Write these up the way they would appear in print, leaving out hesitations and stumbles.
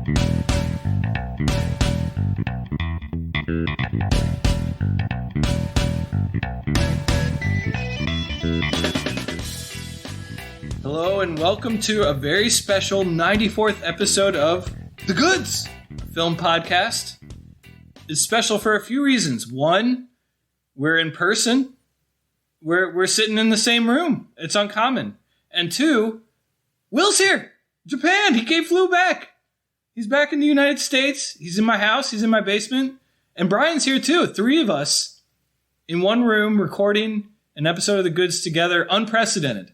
Hello and welcome to a very special 94th episode of The Goods, a film podcast. It's special for a few reasons. One, we're in person. We're sitting in the same room. It's uncommon. And two, Will's here. Japan. He flew back. He's back in the United States. He's in my house. He's in my basement. And Brian's here too. Three of us in one room recording an episode of The Goods together. Unprecedented.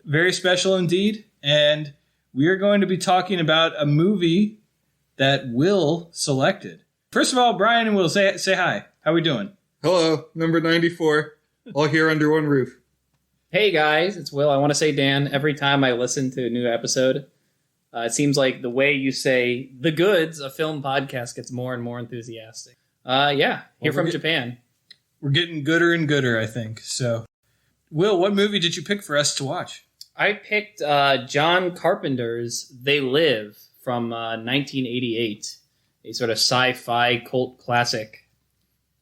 Very special indeed. And we are going to be talking about a movie that Will selected. First of all, Brian and Will, say hi. How we doing? Hello, number 94. All here under one roof. Hey guys, it's Will. I want to say, Dan, every time I listen to a new episode, it seems like the way you say The Goods, a film podcast, gets more and more enthusiastic. Here from Japan. We're getting gooder and gooder, I think. So, Will, what movie did you pick for us to watch? I picked John Carpenter's They Live from 1988, a sort of sci-fi cult classic.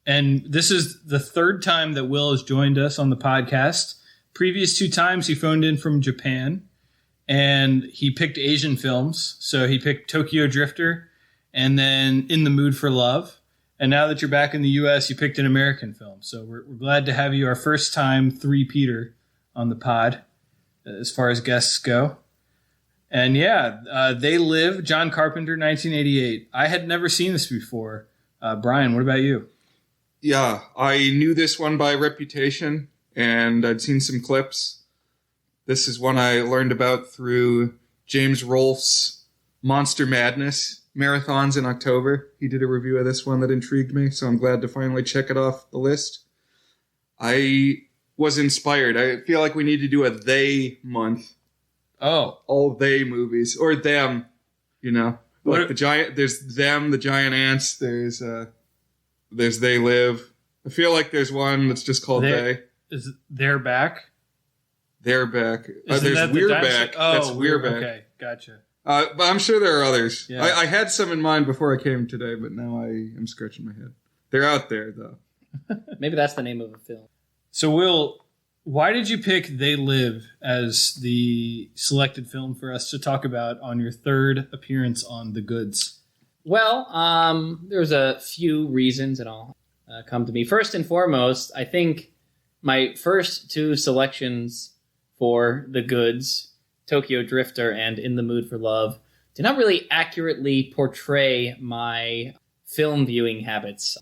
And this is the third time that Will has joined us on the podcast. Previous two times he phoned in from Japan, and he picked Asian films. So he picked Tokyo Drifter and then In the Mood for Love. And now that you're back in the U.S., you picked an American film. So we're glad to have you, our first time three-peater on the pod, as far as guests go. And They Live, John Carpenter, 1988. I had never seen this before. Brian, what about you? Yeah, I knew this one by reputation, and I'd seen some clips. This is one I learned about through James Rolfe's Monster Madness marathons in October. He did a review of this one that intrigued me, so I'm glad to finally check it off the list. I was inspired. I feel like we need to do a they month. Oh. All they movies. Or them, you know. Like there's them, the giant ants, there's They Live. I feel like there's one that's just called They. Is They're Back? They're Back. There's We're Back. Oh, that's We're Back. Okay, gotcha. But I'm sure there are others. Yeah. I had some in mind before I came today, but now I am scratching my head. They're out there, though. Maybe that's the name of a film. So, Will, why did you pick They Live as the selected film for us to talk about on your third appearance on The Goods? Well, there's a few reasons, and I'll come to me. First and foremost, I think my first two selections for The Goods, Tokyo Drifter and In the Mood for Love, did not really accurately portray my film viewing habits.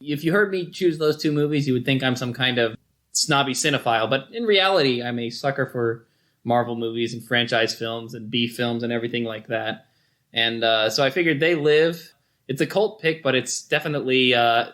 If you heard me choose those two movies, you would think I'm some kind of snobby cinephile, but in reality, I'm a sucker for Marvel movies and franchise films and B films and everything like that. And so I figured They Live. It's a cult pick, but it's definitely, you're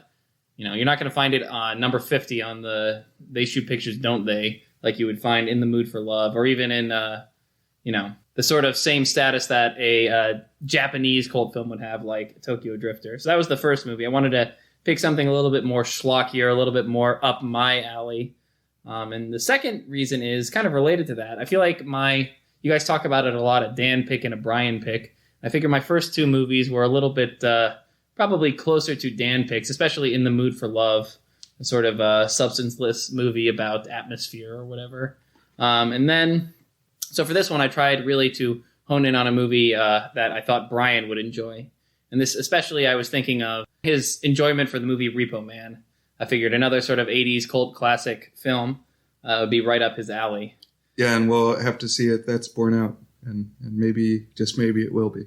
not going to find it on number 50 on the They Shoot Pictures, Don't They? Like you would find In the Mood for Love, or even in, the sort of same status that a Japanese cult film would have, like Tokyo Drifter. So that was the first movie. I wanted to pick something a little bit more schlockier, a little bit more up my alley. And the second reason is kind of related to that. I feel like you guys talk about it a lot, a Dan pick and a Brian pick. I figure my first two movies were a little bit probably closer to Dan picks, especially In the Mood for Love, a sort of substanceless movie about atmosphere or whatever. So for this one, I tried really to hone in on a movie that I thought Brian would enjoy. And this, especially, I was thinking of his enjoyment for the movie Repo Man. I figured another sort of 80s cult classic film would be right up his alley. Yeah, and we'll have to see it. That's borne out. And maybe, just maybe, it will be.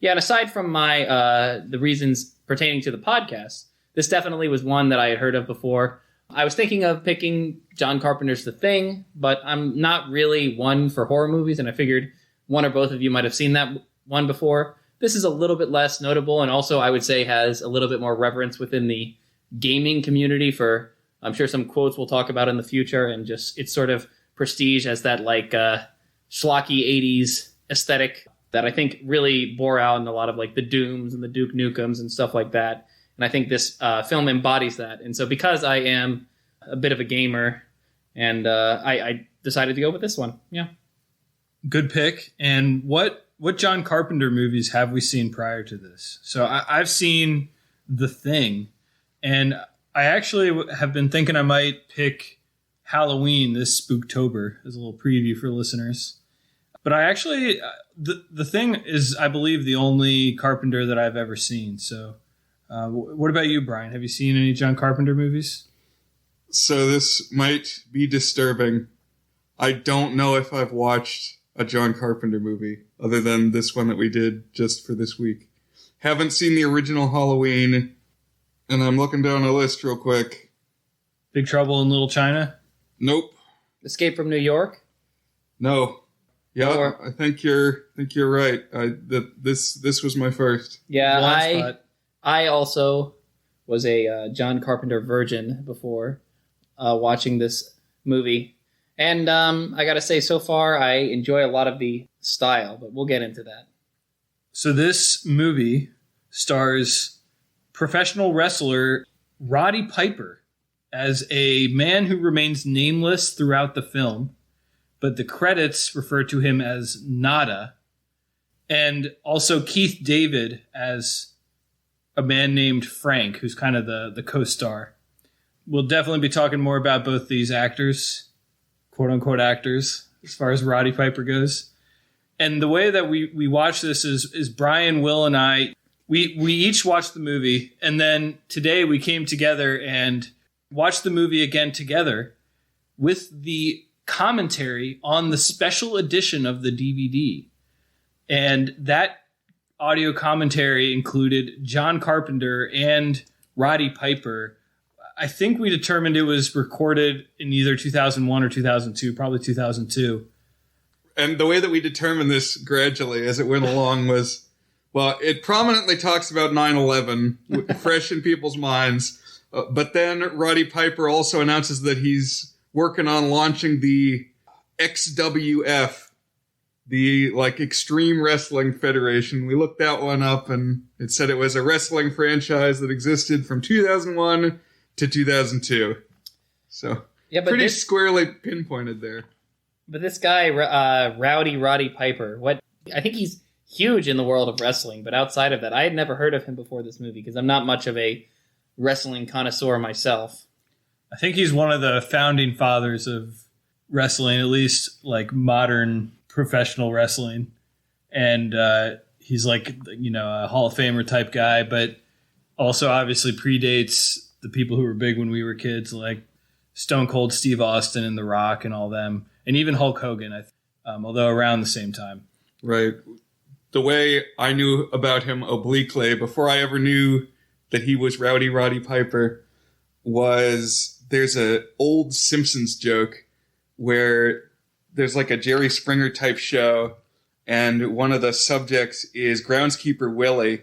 Yeah, and aside from the reasons pertaining to the podcast, this definitely was one that I had heard of before. I was thinking of picking John Carpenter's The Thing, but I'm not really one for horror movies, and I figured one or both of you might have seen that one before. This is a little bit less notable, and also I would say has a little bit more reverence within the gaming community for, I'm sure, some quotes we'll talk about in the future, and just its sort of prestige as that schlocky 80s aesthetic that I think really bore out in a lot of like the Dooms and the Duke Nukems and stuff like that. And I think this film embodies that. And so because I am a bit of a gamer, and I decided to go with this one. Yeah. Good pick. And what what John Carpenter movies have we seen prior to this? So I've seen The Thing, and I actually have been thinking I might pick Halloween this Spooktober as a little preview for listeners. But I actually, the Thing is, I believe, the only Carpenter that I've ever seen. So what about you, Brian? Have you seen any John Carpenter movies? So this might be disturbing. I don't know if I've watched a John Carpenter movie other than this one that we did just for this week. Haven't seen the original Halloween, and I'm looking down a list real quick. Big Trouble in Little China? Nope. Escape from New York? No. Yeah, I think you're right. This was my first. Yeah, I also was a John Carpenter virgin before watching this movie. And I got to say, so far, I enjoy a lot of the style, but we'll get into that. So this movie stars professional wrestler Roddy Piper as a man who remains nameless throughout the film, but the credits refer to him as Nada, and also Keith David as a man named Frank, who's kind of the co-star. We'll definitely be talking more about both these actors, quote-unquote actors, as far as Roddy Piper goes. And the way that we watch this is Brian, Will, and I, we each watched the movie, and then today we came together and watched the movie again together with the commentary on the special edition of the DVD. And that audio commentary included John Carpenter and Roddy Piper. I think we determined it was recorded in either 2001 or 2002, probably 2002. And the way that we determined this gradually as it went along was, well, it prominently talks about 9/11, fresh in people's minds. But then Roddy Piper also announces that he's working on launching the XWF, the Extreme Wrestling Federation. We looked that one up, and it said it was a wrestling franchise that existed from 2001 to 2002. So yeah, but pretty squarely pinpointed there. But this guy, Rowdy Roddy Piper, I think he's huge in the world of wrestling, but outside of that, I had never heard of him before this movie because I'm not much of a wrestling connoisseur myself. I think he's one of the founding fathers of wrestling, at least modern professional wrestling. And he's a Hall of Famer type guy, but also obviously predates the people who were big when we were kids, like Stone Cold Steve Austin and The Rock and all them. And even Hulk Hogan, although around the same time. Right. The way I knew about him obliquely, before I ever knew that he was Rowdy Roddy Piper, was there's a old Simpsons joke where there's a Jerry Springer type show, and one of the subjects is groundskeeper Willie,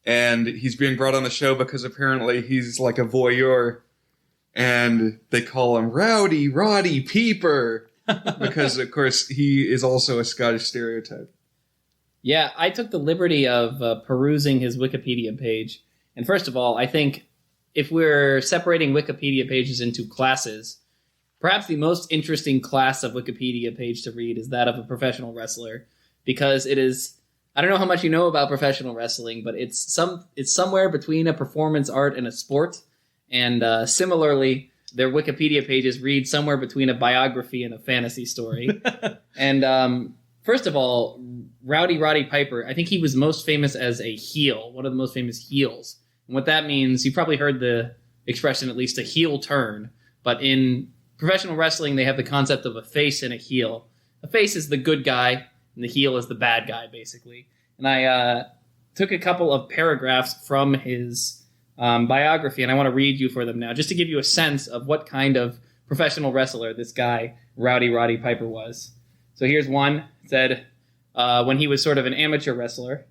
and he's being brought on the show because apparently he's a voyeur, and they call him Rowdy Roddy Piper because, of course, he is also a Scottish stereotype. Yeah, I took the liberty of perusing his Wikipedia page. And first of all, I think if we're separating Wikipedia pages into classes, perhaps the most interesting class of Wikipedia page to read is that of a professional wrestler, because it is, I don't know how much you know about professional wrestling, but it's somewhere between a performance art and a sport. And similarly, their Wikipedia pages read somewhere between a biography and a fantasy story. And first of all, Rowdy Roddy Piper, I think he was most famous as a heel, one of the most famous heels. And what that means, you probably heard the expression, at least a heel turn. But in professional wrestling, they have the concept of a face and a heel. A face is the good guy, and the heel is the bad guy, basically. And I took a couple of paragraphs from his biography, and I want to read you for them now, just to give you a sense of what kind of professional wrestler this guy, Rowdy Roddy Piper, was. So here's one. It said, when he was sort of an amateur wrestler,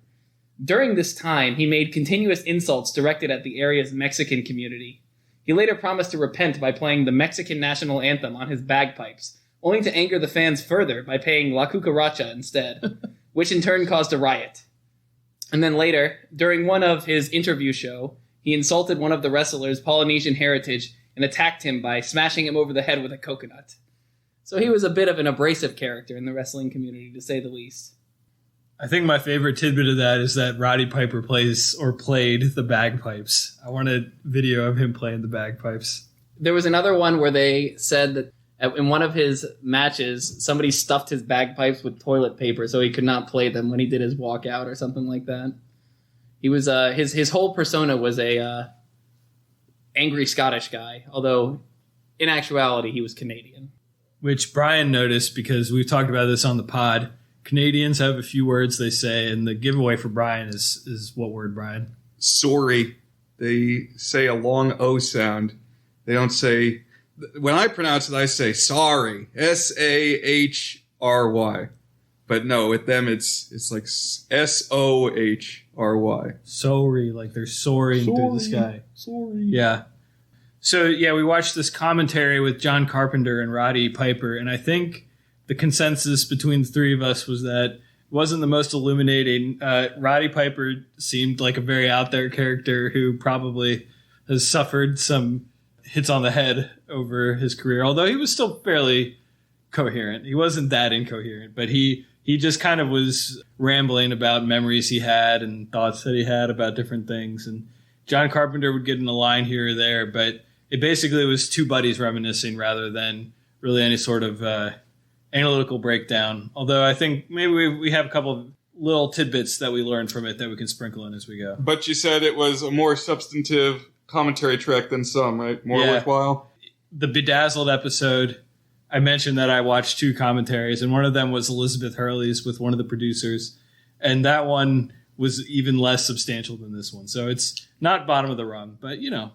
during this time, he made continuous insults directed at the area's Mexican community. He later promised to repent by playing the Mexican national anthem on his bagpipes, only to anger the fans further by paying La Cucaracha instead, which in turn caused a riot. And then later, during one of his interview show, he insulted one of the wrestlers' Polynesian heritage and attacked him by smashing him over the head with a coconut. So he was a bit of an abrasive character in the wrestling community, to say the least. I think my favorite tidbit of that is that Roddy Piper played the bagpipes. I want a video of him playing the bagpipes. There was another one where they said that in one of his matches, somebody stuffed his bagpipes with toilet paper so he could not play them when he did his walkout or something like that. He was his whole persona was a angry Scottish guy, although in actuality he was Canadian. Which Brian noticed because we've talked about this on the pod. Canadians have a few words they say, and the giveaway for Brian is what word, Brian? Sorry. They say a long O sound. They don't say... When I pronounce it, I say sorry. S-A-H-R-Y. But no, with them, it's like S-O-H-R-Y. Sorry, like they're soaring through the sky. Sorry. Yeah. So, yeah, we watched this commentary with John Carpenter and Roddy Piper, and I think the consensus between the three of us was that it wasn't the most illuminating. Roddy Piper seemed like a very out there character who probably has suffered some hits on the head over his career, although he was still fairly coherent. He wasn't that incoherent, but he just kind of was rambling about memories he had and thoughts that he had about different things. And John Carpenter would get in a line here or there, but it basically was two buddies reminiscing rather than really any sort of analytical breakdown. Although I think maybe we have a couple of little tidbits that we learned from it that we can sprinkle in as we go. But you said it was a more substantive commentary track than some, right? More worthwhile? The Bedazzled episode, I mentioned that I watched two commentaries, and one of them was Elizabeth Hurley's with one of the producers, and that one was even less substantial than this one. So it's not bottom of the rung, but, you know,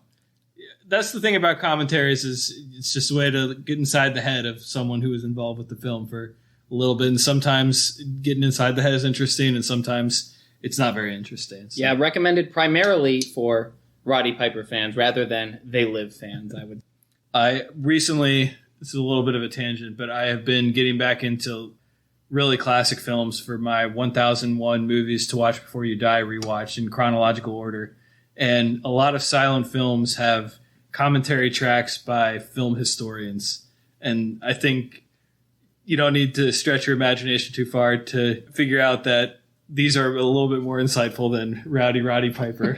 that's the thing about commentaries is it's just a way to get inside the head of someone who was involved with the film for a little bit, and sometimes getting inside the head is interesting, and sometimes it's not very interesting. So. Yeah, recommended primarily for Roddy Piper fans rather than They Live fans, I recently, this is a little bit of a tangent, but I have been getting back into really classic films for my 1001 movies to watch before you die rewatch in chronological order. And a lot of silent films have commentary tracks by film historians. And I think you don't need to stretch your imagination too far to figure out that these are a little bit more insightful than Roddy Piper.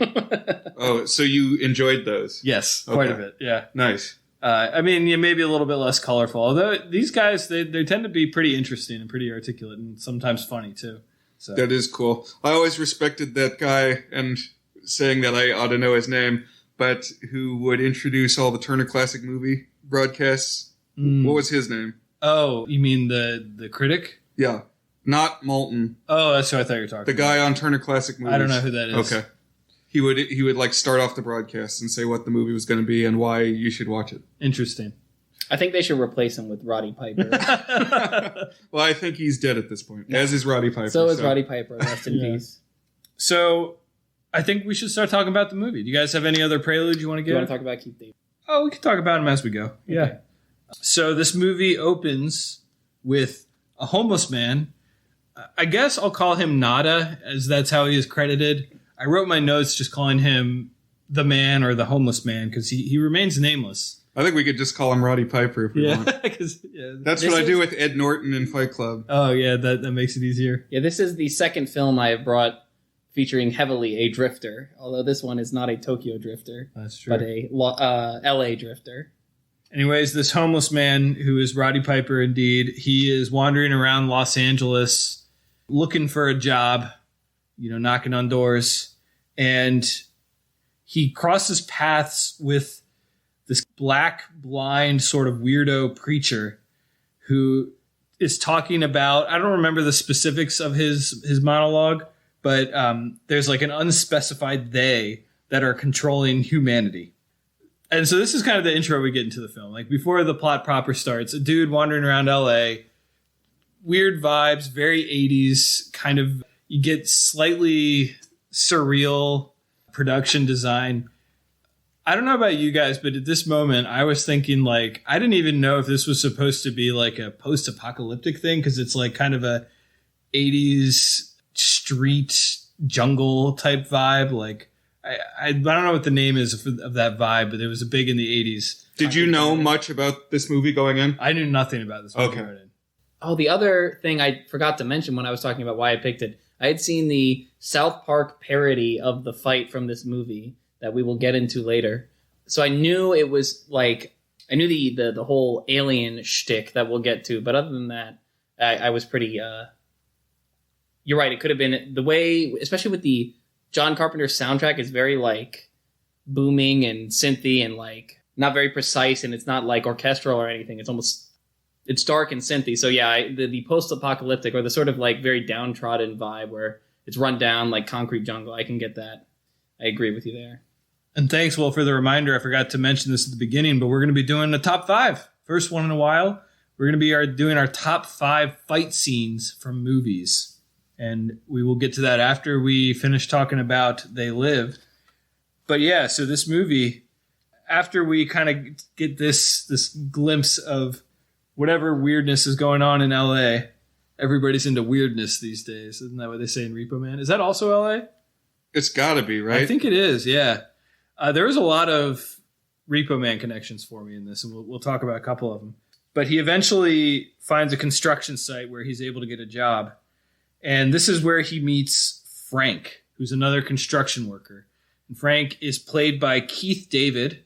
Oh, so you enjoyed those? Yes, quite a bit, yeah. Nice. I mean, yeah, maybe a little bit less colorful. Although these guys, they tend to be pretty interesting and pretty articulate and sometimes funny, too. So. That is cool. I always respected that guy, and saying that I ought to know his name, but who would introduce all the Turner Classic Movie broadcasts. What was his name? Oh, you mean the critic? Yeah. Not Moulton. Oh, that's what I thought you were talking about. The guy on Turner Classic Movies. I don't know who that is. Okay. He would like start off the broadcast and say what the movie was going to be and why you should watch it. Interesting. I think they should replace him with Roddy Piper. Well, I think he's dead at this point, as is Roddy Piper. So is Roddy Piper. Rest in peace. So I think we should start talking about the movie. Do you guys have any other prelude you want to give? You want to talk about Keith David? Oh, we can talk about him as we go. Okay. Yeah. So this movie opens with a homeless man. I guess I'll call him Nada, as that's how he is credited. I wrote my notes just calling him the man or the homeless man because he remains nameless. I think we could just call him Roddy Piper if we want. That's what I do with Ed Norton in Fight Club. Oh, yeah, that makes it easier. Yeah, this is the second film I have brought featuring heavily a drifter, although this one is not a Tokyo drifter. That's true. But a L.A. drifter. Anyways, this homeless man, who is Roddy Piper indeed, he is wandering around Los Angeles looking for a job, knocking on doors, and he crosses paths with this black, blind, sort of weirdo preacher who is talking about, I don't remember the specifics of his monologue, but there's like an unspecified they that are controlling humanity. And so this is kind of the intro we get into the film. Like before the plot proper starts, a dude wandering around LA, weird vibes, very 80s, kind of, you get slightly surreal production design. I don't know about you guys, but at this moment, I was thinking like, I didn't even know if this was supposed to be like a post-apocalyptic thing, because it's like kind of a 80s street jungle type vibe. Like, I don't know what the name is of that vibe, but it was big in the 80s. Did you know much about this movie going in? I knew nothing about this movie going in. Oh, the other thing I forgot to mention when I was talking about why I picked it, I had seen the South Park parody of the fight from this movie that we will get into later. So I knew it was like, I knew the whole alien shtick that we'll get to. But other than that, I was pretty, you're right. It could have been the way, especially with the John Carpenter soundtrack, is very like booming and synthy and like not very precise. And it's not like orchestral or anything. It's dark and synthy. So yeah, the post-apocalyptic or the sort of like very downtrodden vibe where it's run down like concrete jungle. I can get that. I agree with you there. And thanks, Will, for the reminder. I forgot to mention this at the beginning, but we're going to be doing the top 5. First one in a while. We're going to be doing our top 5 fight scenes from movies. And we will get to that after we finish talking about They Live. But yeah, so this movie, after we kind of get this glimpse of whatever weirdness is going on in LA, everybody's into weirdness these days. Isn't that what they say in Repo Man? Is that also LA? It's got to be, right? I think it is, yeah. There was a lot of Repo Man connections for me in this, and we'll talk about a couple of them. But he eventually finds a construction site where he's able to get a job. And this is where he meets Frank, who's another construction worker. And Frank is played by Keith David,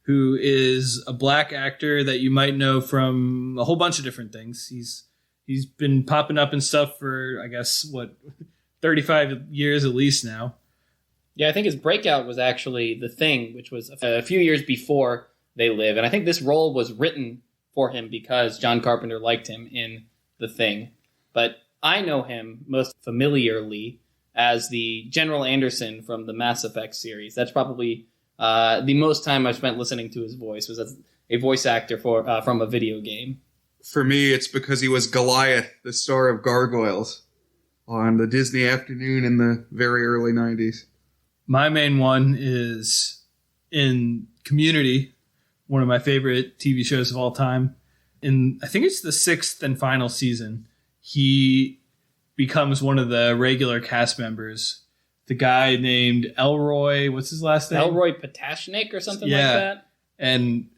who is a black actor that you might know from a whole bunch of different things. He's been popping up and stuff for, I guess, 35 years at least now. Yeah, I think his breakout was actually The Thing, which was a few years before They Live. And I think this role was written for him because John Carpenter liked him in The Thing. But I know him most familiarly as the General Anderson from the Mass Effect series. That's probably the most time I've spent listening to his voice was as a voice actor from a video game. For me, it's because he was Goliath, the star of Gargoyles, on the Disney afternoon in the very early 90s. My main one is in Community, one of my favorite TV shows of all time. I think it's the 6th and final season. He becomes one of the regular cast members. The guy named Elroy, what's his last name? Elroy Patashnik or something like that. And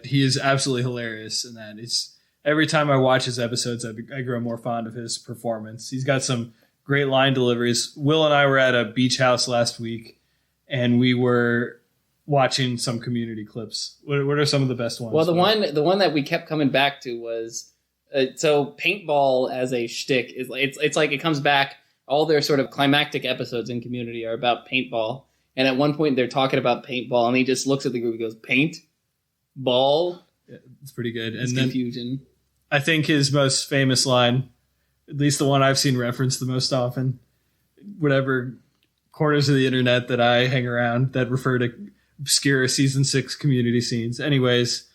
he is absolutely hilarious in that. It's every time I watch his episodes, I grow more fond of his performance. He's got some great line deliveries. Will and I were at a beach house last week, and we were watching some Community clips. What are some of the best ones? Well, the one that we kept coming back to was so paintball as a shtick is it's like it comes back. All their sort of climactic episodes in Community are about paintball, and at one point they're talking about paintball, and he just looks at the group and goes, "Paint, ball." Yeah, it's pretty good. It's and confusion. Then I think his most famous line, at least the one I've seen referenced the most often, whatever corners of the internet that I hang around that refer to obscure season 6 Community scenes, anyways,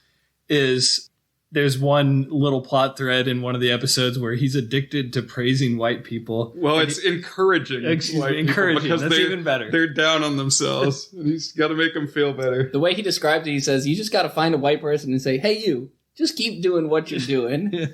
is there's one little plot thread in one of the episodes where he's addicted to praising white people. Well, it's encouraging. Encouraging. Because that's even better. They're down on themselves. He's got to make them feel better. The way he described it, he says, you just got to find a white person and say, hey, you, just keep doing what you're doing.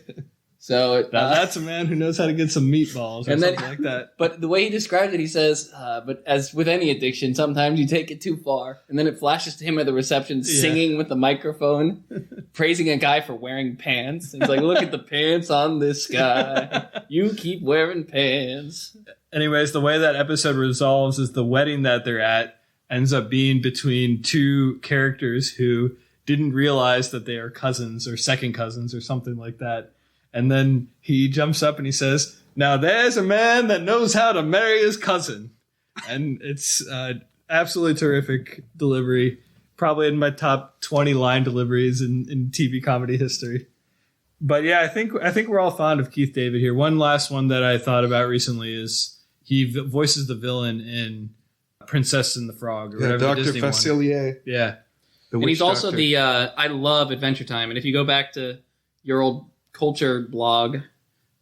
So that's a man who knows how to get some meatballs or something like that. But the way he described it, he says, but as with any addiction, sometimes you take it too far. And then it flashes to him at the reception singing with the microphone, praising a guy for wearing pants. He's like, look at the pants on this guy. You keep wearing pants. Anyways, the way that episode resolves is the wedding that they're at ends up being between two characters who didn't realize that they are cousins or second cousins or something like that. And then he jumps up and he says, now there's a man that knows how to marry his cousin. And it's absolutely terrific delivery. Probably in my top 20 line deliveries in TV comedy history. But yeah, I think we're all fond of Keith David here. One last one that I thought about recently is he voices the villain in Princess and the Frog. Or whatever Dr. Disney Facilier. One. Yeah. And he's also the, I love Adventure Time. And if you go back to your old culture blog,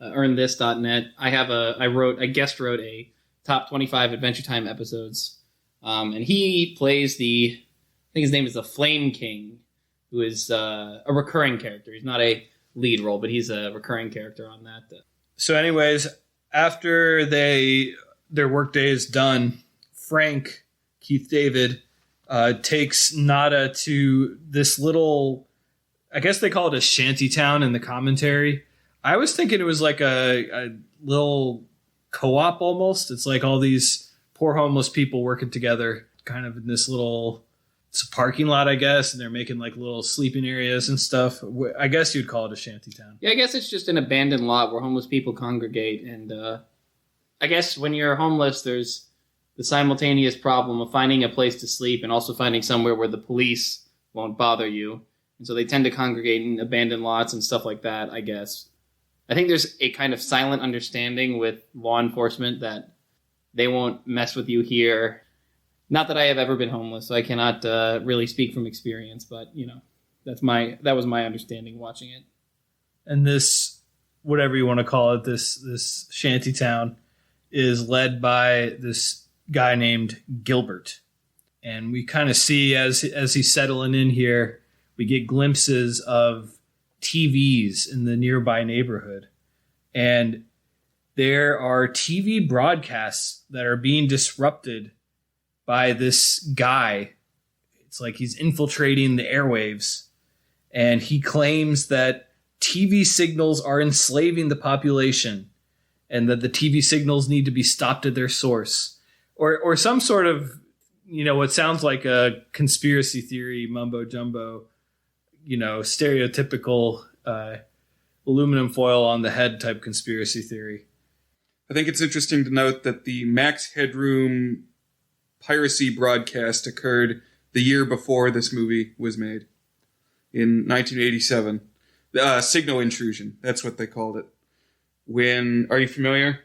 earnthis.net, I guest wrote a top 25 Adventure Time episodes. And he plays I think his name is the Flame King, who is a recurring character. He's not a lead role, but he's a recurring character on that. So anyways, after their workday is done, Frank, Keith David, takes Nada to this little, I guess they call it a shanty town in the commentary. I was thinking it was like a little co-op almost. It's like all these poor homeless people working together kind of in this little, it's a parking lot, I guess, and they're making like little sleeping areas and stuff. I guess you'd call it a shanty town. Yeah, I guess it's just an abandoned lot where homeless people congregate. And I guess when you're homeless, there's the simultaneous problem of finding a place to sleep and also finding somewhere where the police won't bother you. And so they tend to congregate in abandoned lots and stuff like that, I guess. I think there's a kind of silent understanding with law enforcement that they won't mess with you here. Not that I have ever been homeless, so I cannot really speak from experience, but, you know, that was my understanding watching it. And this, whatever you want to call it, this shanty town is led by this guy named Gilbert. And we kind of see as he's settling in here, we get glimpses of TVs in the nearby neighborhood. And there are TV broadcasts that are being disrupted by this guy. It's like he's infiltrating the airwaves. And he claims that TV signals are enslaving the population and that the TV signals need to be stopped at their source. Or some sort of, you know, what sounds like a conspiracy theory, mumbo jumbo, you know, stereotypical aluminum foil on the head type conspiracy theory. I think it's interesting to note that the Max Headroom piracy broadcast occurred the year before this movie was made, in 1987. Signal intrusion, that's what they called it. Are you familiar?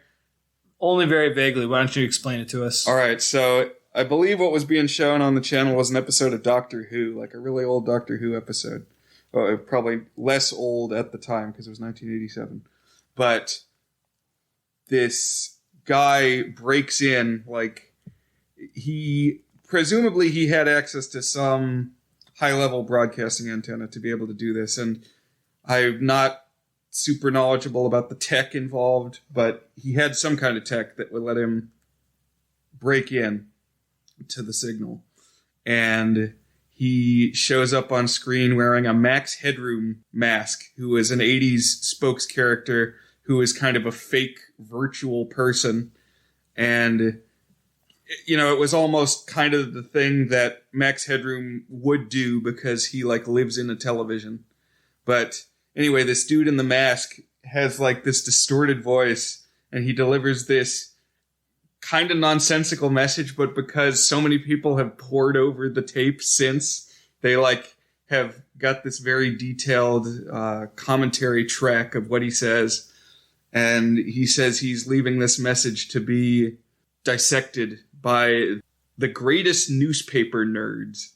Only very vaguely. Why don't you explain it to us? All right, so I believe what was being shown on the channel was an episode of Doctor Who, like a really old Doctor Who episode. Probably less old at the time because it was 1987. But this guy breaks in, like, presumably he had access to some high-level broadcasting antenna to be able to do this. And I'm not super knowledgeable about the tech involved, but he had some kind of tech that would let him break in to the signal. And he shows up on screen wearing a Max Headroom mask, who is an 80s spokes character who is kind of a fake virtual person. And, you know, it was almost kind of the thing that Max Headroom would do because he, like, lives in a television. But anyway, this dude in the mask has, like, this distorted voice, and he delivers this kind of nonsensical message, but because so many people have poured over the tape since, they like have got this very detailed commentary track of what he says. And he says he's leaving this message to be dissected by the greatest newspaper nerds.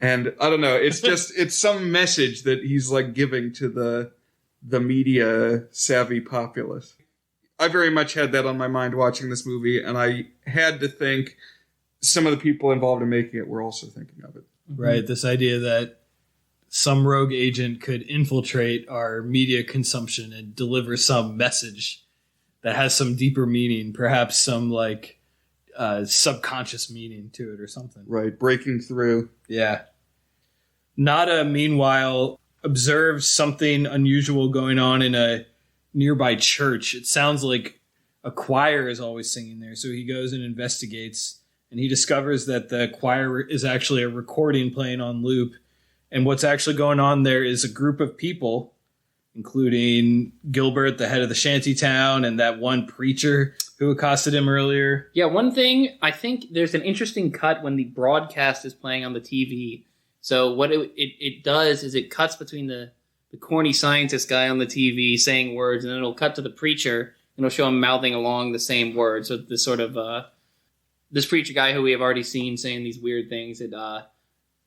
And I don't know, it's just, it's some message that he's like giving to the media savvy populace. I very much had that on my mind watching this movie, and I had to think some of the people involved in making it were also thinking of it. Right, this idea that some rogue agent could infiltrate our media consumption and deliver some message that has some deeper meaning, perhaps some like subconscious meaning to it or something. Right, breaking through. Yeah. Nada, meanwhile, observes something unusual going on in a nearby church. It sounds like a choir is always singing there. So he goes and investigates, and he discovers that the choir is actually a recording playing on loop. And what's actually going on there is a group of people, including Gilbert, the head of the shanty town, and that one preacher who accosted him earlier. Yeah, one thing, I think there's an interesting cut when the broadcast is playing on the TV. So what it does is it cuts between the corny scientist guy on the TV saying words, and then it'll cut to the preacher, and it'll show him mouthing along the same words. So this sort of this preacher guy who we have already seen saying these weird things, it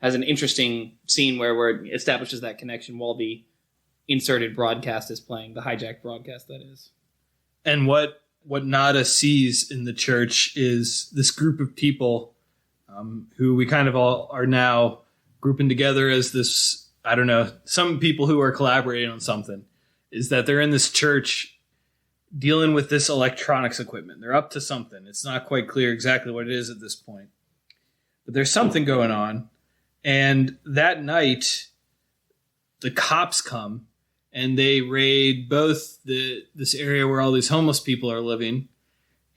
has an interesting scene where it establishes that connection while the inserted broadcast is playing, the hijacked broadcast, that is. And what Nada sees in the church is this group of people who we kind of all are now grouping together as this, I don't know, some people who are collaborating on something, is that they're in this church dealing with this electronics equipment. They're up to something. It's not quite clear exactly what it is at this point. But there's something going on. And that night, the cops come and they raid both this area where all these homeless people are living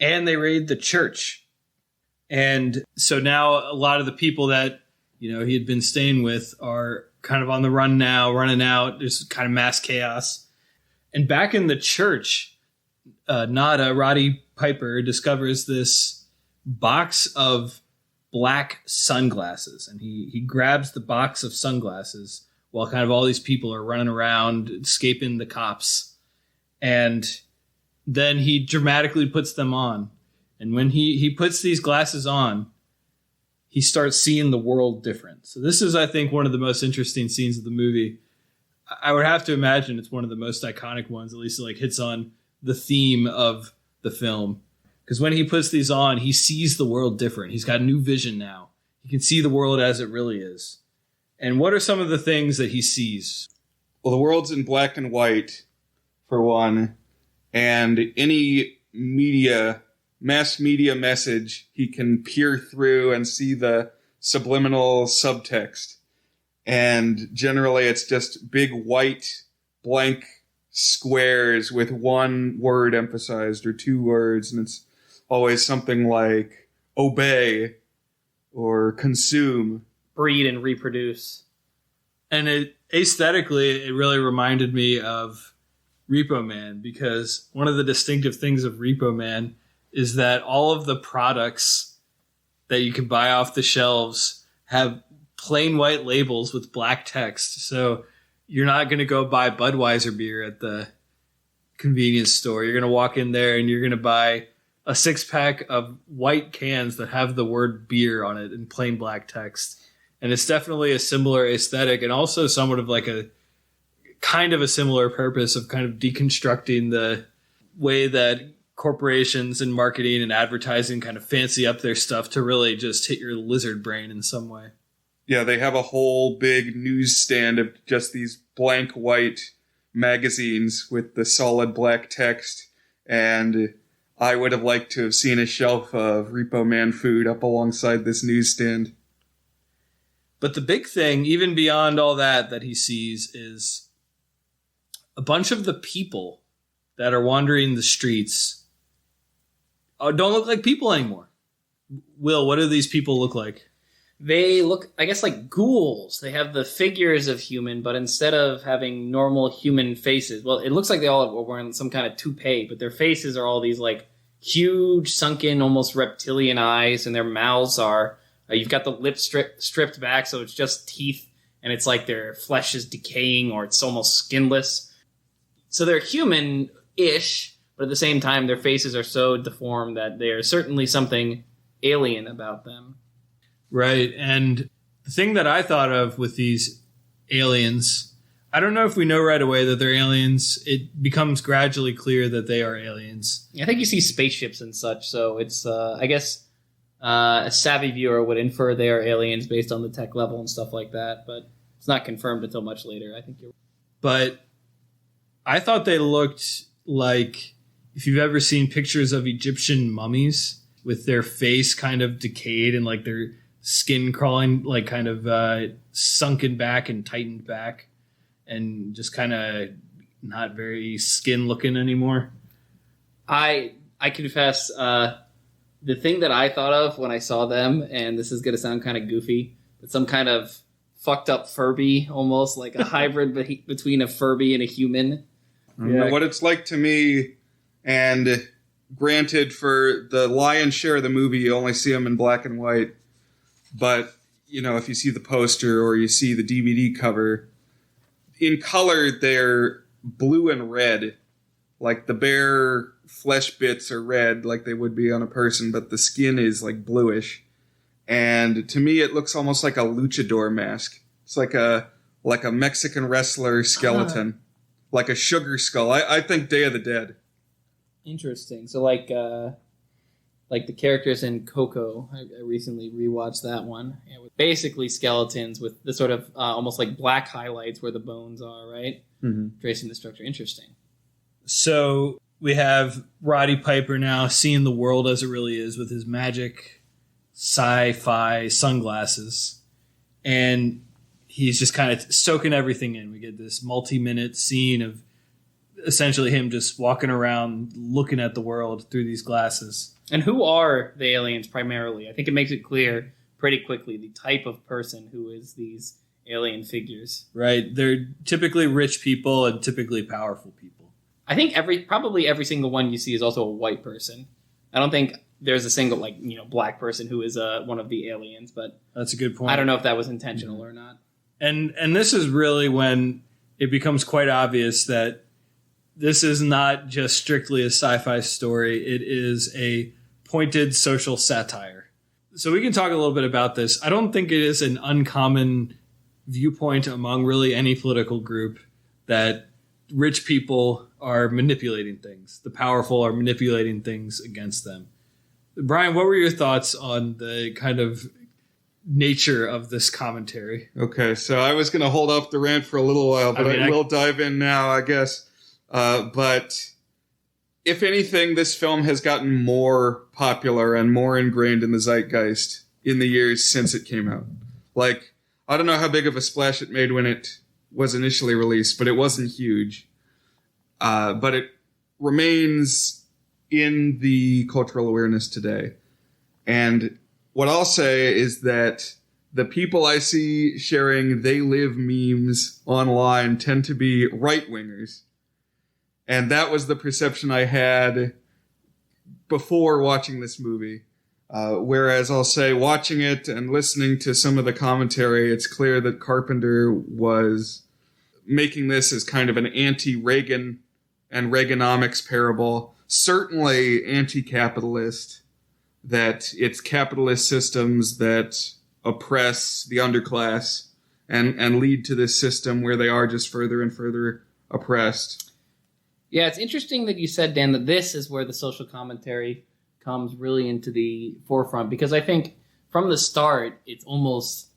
and they raid the church. And so now a lot of the people that, he had been staying with are kind of on the run now, running out. There's kind of mass chaos. And back in the church, Nada, Roddy Piper, discovers this box of black sunglasses. And he grabs the box of sunglasses while kind of all these people are running around, escaping the cops. And then he dramatically puts them on. And when he puts these glasses on, he starts seeing the world different. So this is, I think, one of the most interesting scenes of the movie. I would have to imagine it's one of the most iconic ones, at least it like hits on the theme of the film. Because when he puts these on, he sees the world different. He's got a new vision now. He can see the world as it really is. And what are some of the things that he sees? Well, the world's in black and white, for one. And any mass media message, he can peer through and see the subliminal subtext. And generally it's just big white blank squares with one word emphasized or two words. And it's always something like obey or consume. Breed and reproduce. And aesthetically, it really reminded me of Repo Man, because one of the distinctive things of Repo Man is that all of the products that you can buy off the shelves have plain white labels with black text. So you're not going to go buy Budweiser beer at the convenience store. You're going to walk in there and you're going to buy a 6-pack of white cans that have the word beer on it in plain black text. And it's definitely a similar aesthetic and also somewhat of like a kind of a similar purpose of kind of deconstructing the way that corporations and marketing and advertising kind of fancy up their stuff to really just hit your lizard brain in some way. Yeah, they have a whole big newsstand of just these blank white magazines with the solid black text. And I would have liked to have seen a shelf of Repo Man food up alongside this newsstand. But the big thing, even beyond all that he sees, is a bunch of the people that are wandering the streets don't look like people anymore. Will, what do these people look like? They look, I guess, like ghouls. They have the figures of human, but instead of having normal human faces, well, it looks like they all are wearing some kind of toupee, but their faces are all these like huge, sunken, almost reptilian eyes, and their mouths are, you've got the lips stripped back, so it's just teeth, and it's like their flesh is decaying, or it's almost skinless. So they're human-ish, but at the same time, their faces are so deformed that there's certainly something alien about them. Right, and the thing that I thought of with these aliens, I don't know if we know right away that they're aliens. It becomes gradually clear that they are aliens. I think you see spaceships and such, so it's, I guess, a savvy viewer would infer they are aliens based on the tech level and stuff like that, but it's not confirmed until much later. I think you're right. But I thought they looked like, if you've ever seen pictures of Egyptian mummies with their face kind of decayed and like their skin crawling, like kind of sunken back and tightened back and just kind of not very skin looking anymore. I confess, the thing that I thought of when I saw them, and this is going to sound kind of goofy, but some kind of fucked up Furby, almost like a hybrid between a Furby and a human. I don't know what it's like to me, and granted, for the lion's share of the movie, you only see them in black and white. But, you know, if you see the poster or you see the DVD cover, in color, they're blue and red. Like the bare flesh bits are red like they would be on a person, but the skin is like bluish. And to me, it looks almost like a luchador mask. It's like a Mexican wrestler skeleton, like a sugar skull. I think Day of the Dead. Interesting. So like the characters in Coco, I recently rewatched that one. It was basically skeletons with the sort of almost like black highlights where the bones are, right? Mm-hmm. Tracing the structure. Interesting. So we have Roddy Piper now seeing the world as it really is with his magic sci-fi sunglasses. And he's just kind of soaking everything in. We get this multi-minute scene of essentially him just walking around looking at the world through these glasses. And who are the aliens primarily? I think it makes it clear pretty quickly the type of person who is these alien figures. Right. They're typically rich people and typically powerful people. I think probably every single one you see is also a white person. I don't think there's a single black person who is one of the aliens, but that's a good point. I don't know if that was intentional or not. And this is really when it becomes quite obvious that this is not just strictly a sci-fi story. It is a pointed social satire. So we can talk a little bit about this. I don't think it is an uncommon viewpoint among really any political group that rich people are manipulating things. The powerful are manipulating things against them. Brian, what were your thoughts on the kind of nature of this commentary? Okay, so I was going to hold off the rant for a little while, but I will dive in now, I guess. But if anything, this film has gotten more popular and more ingrained in the zeitgeist in the years since it came out. Like, I don't know how big of a splash it made when it was initially released, but it wasn't huge. But it remains in the cultural awareness today. And what I'll say is that the people I see sharing They Live memes online tend to be right-wingers. And that was the perception I had before watching this movie. Whereas I'll say watching it and listening to some of the commentary, it's clear that Carpenter was making this as kind of an anti-Reagan and Reaganomics parable. Certainly anti-capitalist, that it's capitalist systems that oppress the underclass and lead to this system where they are just further and further oppressed. Yeah, it's interesting that you said, Dan, that this is where the social commentary comes really into the forefront, because I think from the start, it's almost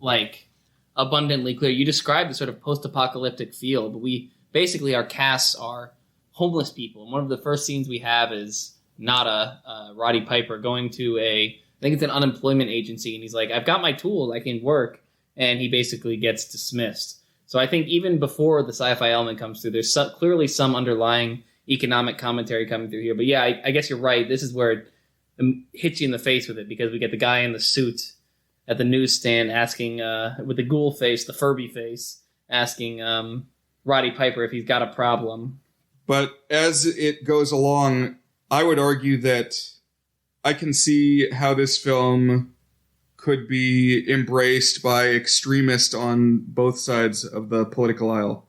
like abundantly clear. You described the sort of post-apocalyptic feel, but our casts are homeless people. And one of the first scenes we have is not Roddy Piper going to I think it's an unemployment agency, and he's like, I've got my tool, I can work, and he basically gets dismissed. So I think even before the sci-fi element comes through, there's clearly some underlying economic commentary coming through here. But yeah, I guess you're right. This is where it hits you in the face with it, because we get the guy in the suit at the newsstand asking, with the ghoul face, the Furby face, asking Roddy Piper if he's got a problem. But as it goes along, I would argue that I can see how this film could be embraced by extremists on both sides of the political aisle.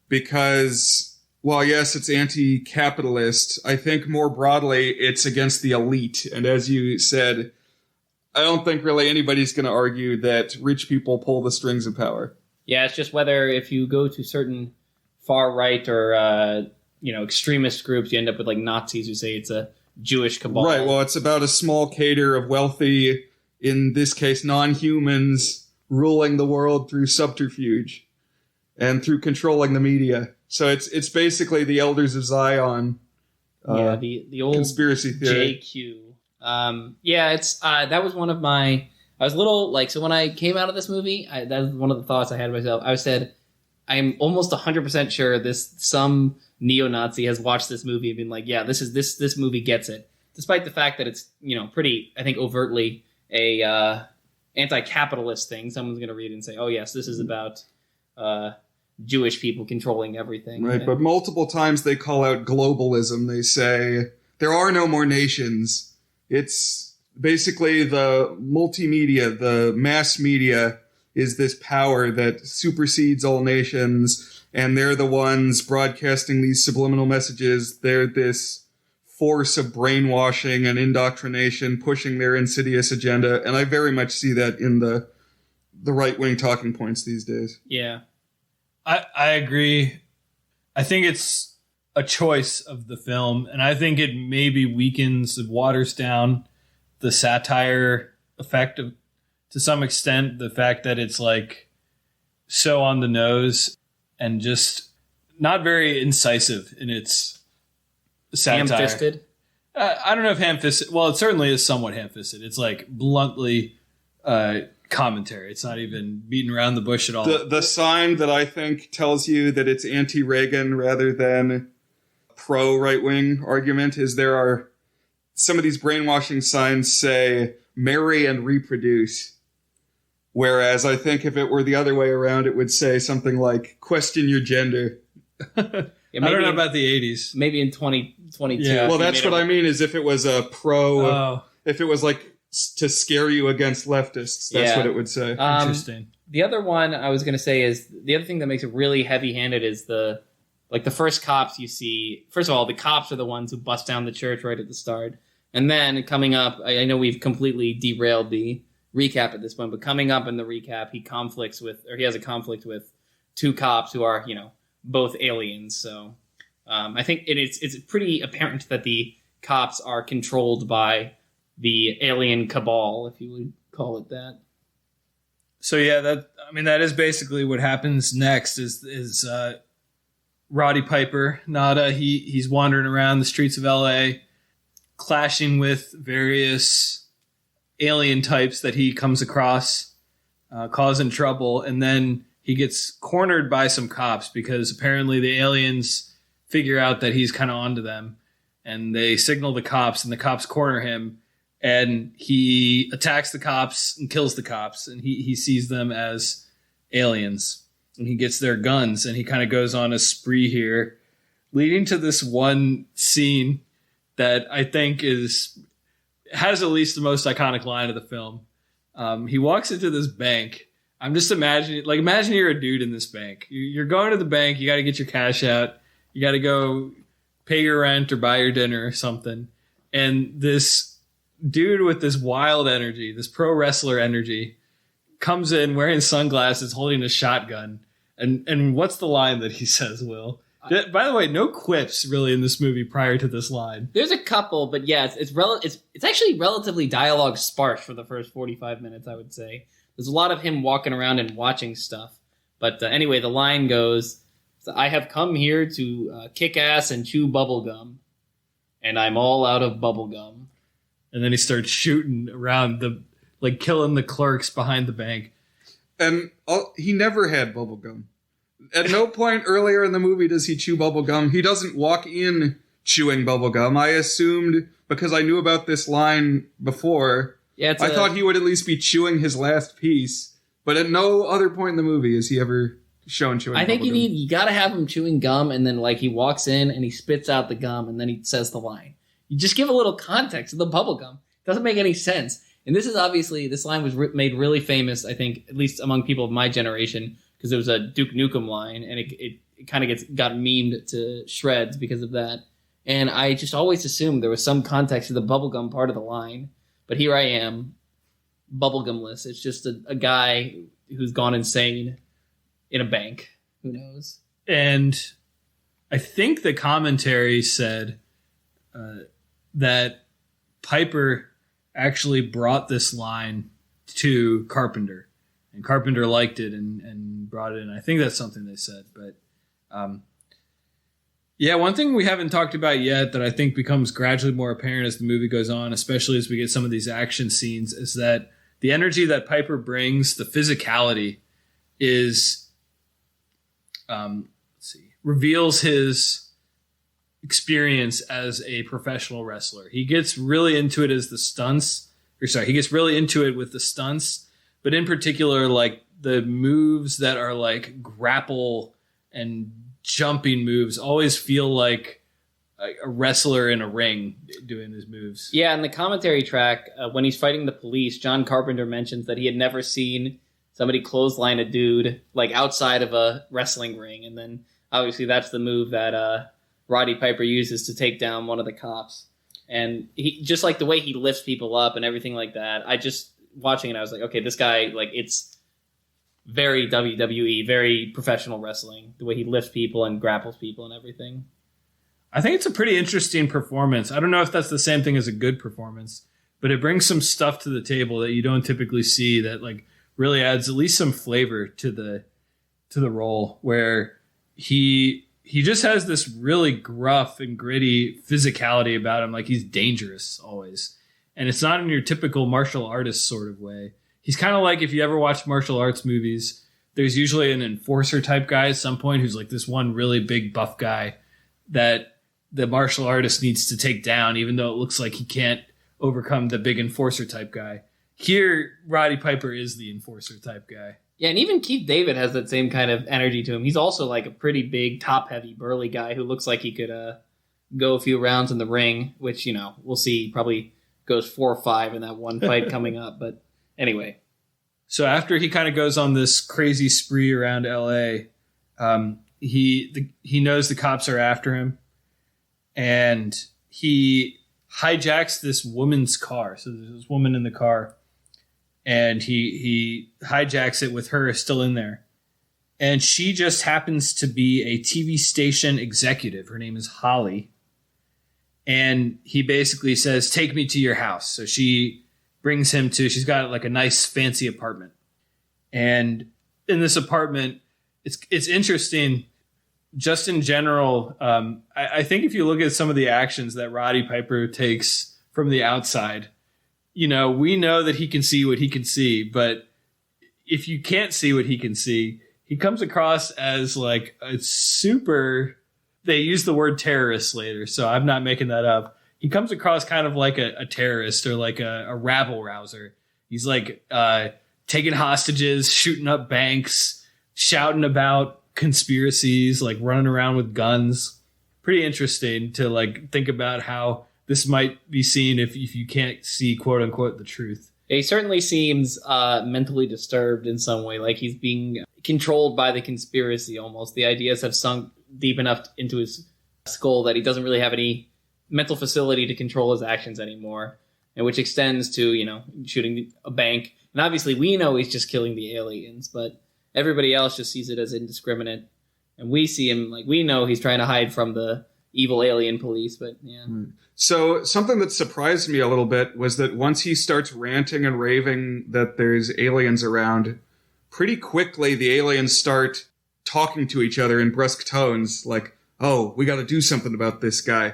Because, while yes, it's anti-capitalist, I think more broadly it's against the elite. And as you said, I don't think really anybody's going to argue that rich people pull the strings of power. Yeah, it's just whether if you go to certain far-right or extremist groups, you end up with like Nazis who say it's a Jewish cabal. Right, well, it's about a small cadre of wealthy, in this case, non-humans, ruling the world through subterfuge and through controlling the media. So it's basically the Elders of Zion. The old conspiracy theory. JQ. It's that was one of my. I was a little so when I came out of this movie, that was one of the thoughts I had myself. I said, I am almost 100% sure some neo-Nazi has watched this movie and been like, yeah, this movie gets it, despite the fact that it's pretty, I think, overtly a anti-capitalist thing. Someone's going to read it and say, oh yes, this is about Jewish people controlling everything. Right, but multiple times they call out globalism. They say there are no more nations. It's basically the multimedia, the mass media is this power that supersedes all nations, and they're the ones broadcasting these subliminal messages. They're this force of brainwashing and indoctrination, pushing their insidious agenda, and I very much see that in the right-wing talking points these days. Yeah. I agree. I think it's a choice of the film, and I think it maybe weakens, waters down the satire effect of, to some extent, the fact that it's like so on the nose and just not very incisive in its satire. Ham-fisted? I don't know if ham-fisted. Well, it certainly is somewhat ham-fisted. It's like bluntly commentary. It's not even beating around the bush at all. The sign that I think tells you that it's anti-Reagan rather than pro-right-wing argument is there are some of these brainwashing signs say marry and reproduce. Whereas I think if it were the other way around, it would say something like question your gender. I don't know about the 80s. Maybe in 2022. Yeah. Well, that's what I mean is if it was a if it was like to scare you against leftists, that's what it would say. Interesting. The other one I was going to say is the other thing that makes it really heavy-handed is the first cops you see. First of all, the cops are the ones who bust down the church right at the start. And then coming up, I know we've completely derailed the recap at this point, but coming up in the recap, he has a conflict with two cops who are, both aliens. So I think it's pretty apparent that the cops are controlled by the alien cabal, if you would call it that. So yeah, that is basically what happens next is Roddy Piper, Nada, he's wandering around the streets of LA, clashing with various alien types that he comes across, causing trouble, and then he gets cornered by some cops because apparently the aliens figure out that he's kind of onto them, and they signal the cops, and the cops corner him, and he attacks the cops and kills the cops, and he sees them as aliens, and he gets their guns, and he kind of goes on a spree here, leading to this one scene that I think has at least the most iconic line of the film. He walks into this bank. I'm just imagine you're a dude in this bank. You're going to the bank. You got to get your cash out. You got to go pay your rent or buy your dinner or something. And this dude with this wild energy, this pro wrestler energy, comes in wearing sunglasses, holding a shotgun. And what's the line that he says, Will? By the way, no quips really in this movie prior to this line. There's a couple, but yeah, it's actually relatively dialogue sparse for the first 45 minutes, I would say. There's a lot of him walking around and watching stuff. But anyway, the line goes, I have come here to kick ass and chew bubblegum, and I'm all out of bubblegum. And then he starts shooting around killing the clerks behind the bank. And he never had bubblegum. At no point earlier in the movie does he chew bubblegum. He doesn't walk in chewing bubblegum. I assumed, because I knew about this line before, I thought he would at least be chewing his last piece. But at no other point in the movie is he ever shown chewing bubblegum. I think you gotta have him chewing gum, and then he walks in and he spits out the gum, and then he says the line. You just give a little context to the bubblegum. Doesn't make any sense. And this line was made really famous, I think, at least among people of my generation, because it was a Duke Nukem line, and it kind of got memed to shreds because of that. And I just always assumed there was some context to the bubblegum part of the line. But here I am, bubblegumless. It's just a guy who's gone insane in a bank. Who knows? And I think the commentary said that Piper actually brought this line to Carpenter. And Carpenter liked it and brought it in. I think that's something they said. But one thing we haven't talked about yet that I think becomes gradually more apparent as the movie goes on, especially as we get some of these action scenes, is that the energy that Piper brings, the physicality, reveals his experience as a professional wrestler. He gets really into it with the stunts, but in particular, the moves that are grapple and jumping moves always feel like a wrestler in a ring doing these moves. Yeah, in the commentary track, when he's fighting the police, John Carpenter mentions that he had never seen somebody clothesline a dude outside of a wrestling ring, and then obviously that's the move that Roddy Piper uses to take down one of the cops. And he just the way he lifts people up and everything like that. Watching it, I was like, okay, this guy, it's very WWE, very professional wrestling, the way he lifts people and grapples people and everything. I think it's a pretty interesting performance. I don't know if that's the same thing as a good performance, but it brings some stuff to the table that you don't typically see that really adds at least some flavor to the role, where he just has this really gruff and gritty physicality about him. He's dangerous always. And it's not in your typical martial artist sort of way. He's kind of like, if you ever watch martial arts movies, there's usually an enforcer type guy at some point who's like this one really big buff guy that the martial artist needs to take down, even though it looks like he can't overcome the big enforcer type guy. Here, Roddy Piper is the enforcer type guy. Yeah, and even Keith David has that same kind of energy to him. He's also like a pretty big, top-heavy, burly guy who looks like he could go a few rounds in the ring, which, we'll see. Probably goes 4 or 5 in that one fight coming up. But anyway. So after he kind of goes on this crazy spree around L.A., he knows the cops are after him, and he hijacks this woman's car. So there's this woman in the car, and he hijacks it with her still in there. And she just happens to be a TV station executive. Her name is Holly. And he basically says, take me to your house. So she brings him to, she's got like a nice fancy apartment. And in this apartment, it's interesting. Just in general, I think if you look at some of the actions that Roddy Piper takes from the outside, we know that he can see what he can see. But if you can't see what he can see, he comes across as like a super, they use the word terrorist later, so I'm not making that up. He comes across kind of like a terrorist or like a rabble rouser. He's like taking hostages, shooting up banks, shouting about conspiracies, like running around with guns. Pretty interesting to like think about how this might be seen if you can't see quote unquote the truth. He certainly seems mentally disturbed in some way, like he's being controlled by the conspiracy almost. The ideas have sunk deep enough into his skull that he doesn't really have any mental facility to control his actions anymore, and which extends to, shooting a bank. And obviously we know he's just killing the aliens, but everybody else just sees it as indiscriminate. And we see him, like, we know he's trying to hide from the evil alien police, but yeah. So something that surprised me a little bit was that once he starts ranting and raving that there's aliens around, pretty quickly the aliens start talking to each other in brusque tones, like, oh, we got to do something about this guy.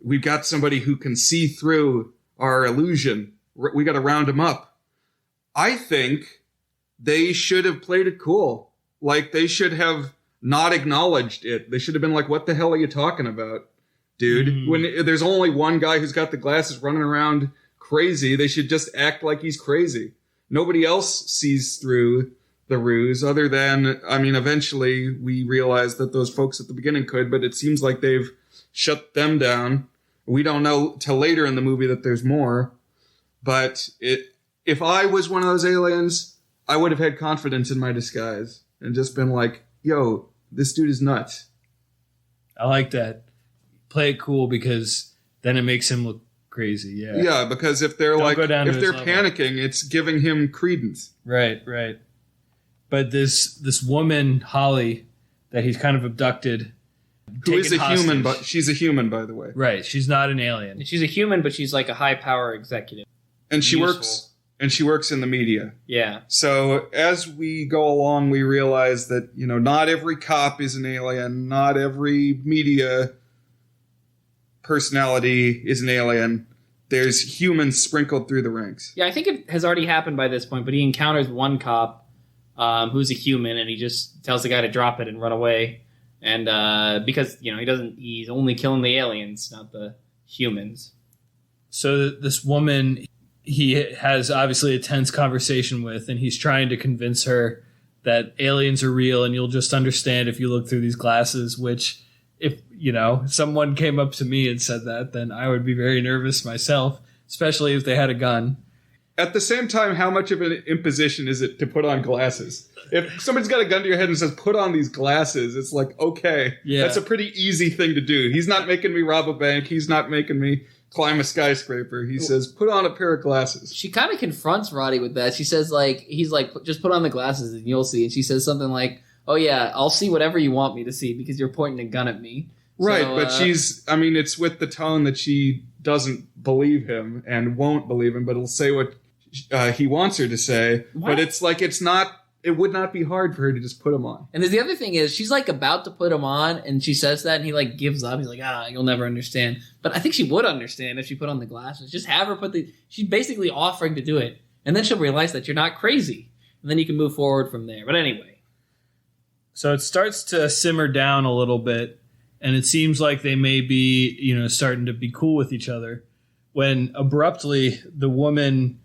We've got somebody who can see through our illusion. We got to round him up. I think they should have played it cool. Like, they should have not acknowledged it. They should have been like, what the hell are you talking about, dude? When there's only one guy who's got the glasses running around crazy, they should just act like he's crazy. Nobody else sees through the ruse other than, eventually we realized that those folks at the beginning could, but it seems like they've shut them down. We don't know till later in the movie that there's more, but if I was one of those aliens, I would have had confidence in my disguise and just been like, yo, this dude is nuts. I like that. Play it cool because then it makes him look crazy. Yeah. Yeah, because if they're if they're panicking, it's giving him credence. Right. But this woman, Holly, that he's kind of abducted, who is a human, but she's a human, by the way. Right. She's not an alien. And she's a human, but she's like a high power executive. And she works in the media. Yeah. So as we go along, we realize that, not every cop is an alien. Not every media personality is an alien. There's humans sprinkled through the ranks. Yeah, I think it has already happened by this point, but he encounters one cop who's a human, and he just tells the guy to drop it and run away. And because, he's only killing the aliens, not the humans. So this woman he has obviously a tense conversation with, and he's trying to convince her that aliens are real and you'll just understand if you look through these glasses, which if, someone came up to me and said that, then I would be very nervous myself, especially if they had a gun. At the same time, how much of an imposition is it to put on glasses? If somebody's got a gun to your head and says, put on these glasses, it's like, okay, that's a pretty easy thing to do. He's not making me rob a bank. He's not making me climb a skyscraper. He says, put on a pair of glasses. She kind of confronts Roddy with that. She says, he's like, just put on the glasses and you'll see. And she says something like, oh yeah, I'll see whatever you want me to see because you're pointing a gun at me. Right, so, but it's with the tone that she doesn't believe him and won't believe him, but it'll say what he wants her to say. What? But it's like, it would not be hard for her to just put him on. And the other thing is, she's like about to put him on, and she says that, and he like gives up. He's like, you'll never understand. But I think she would understand if she put on the glasses. Just have her she's basically offering to do it. And then she'll realize that you're not crazy. And then you can move forward from there. But anyway. So it starts to simmer down a little bit, and it seems like they may be, starting to be cool with each other, when abruptly the woman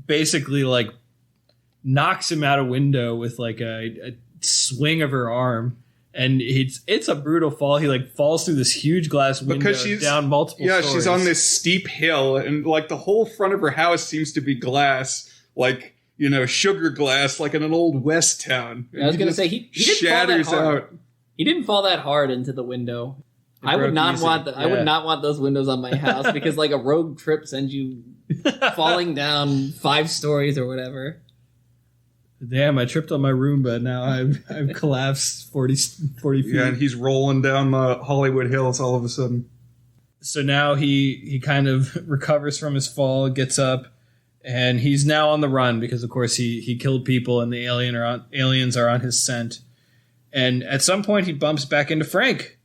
basically like knocks him out a window with like a swing of her arm. And it's a brutal fall. He like falls through this huge glass window down multiple stories. She's on this steep hill, and like the whole front of her house seems to be glass, like, sugar glass, like in an old West town. I was going to say, he didn't shatters fall that hard. out. He didn't fall that hard into the window. I would not want those windows on my house because like a road trip sends you falling down 5 stories or whatever. Damn, I tripped on my Roomba. Now I've collapsed 40 feet. Yeah, and he's rolling down the Hollywood Hills all of a sudden. So now he kind of recovers from his fall, gets up, and he's now on the run because, of course, he killed people and the aliens are on his scent. And at some point, he bumps back into Frank,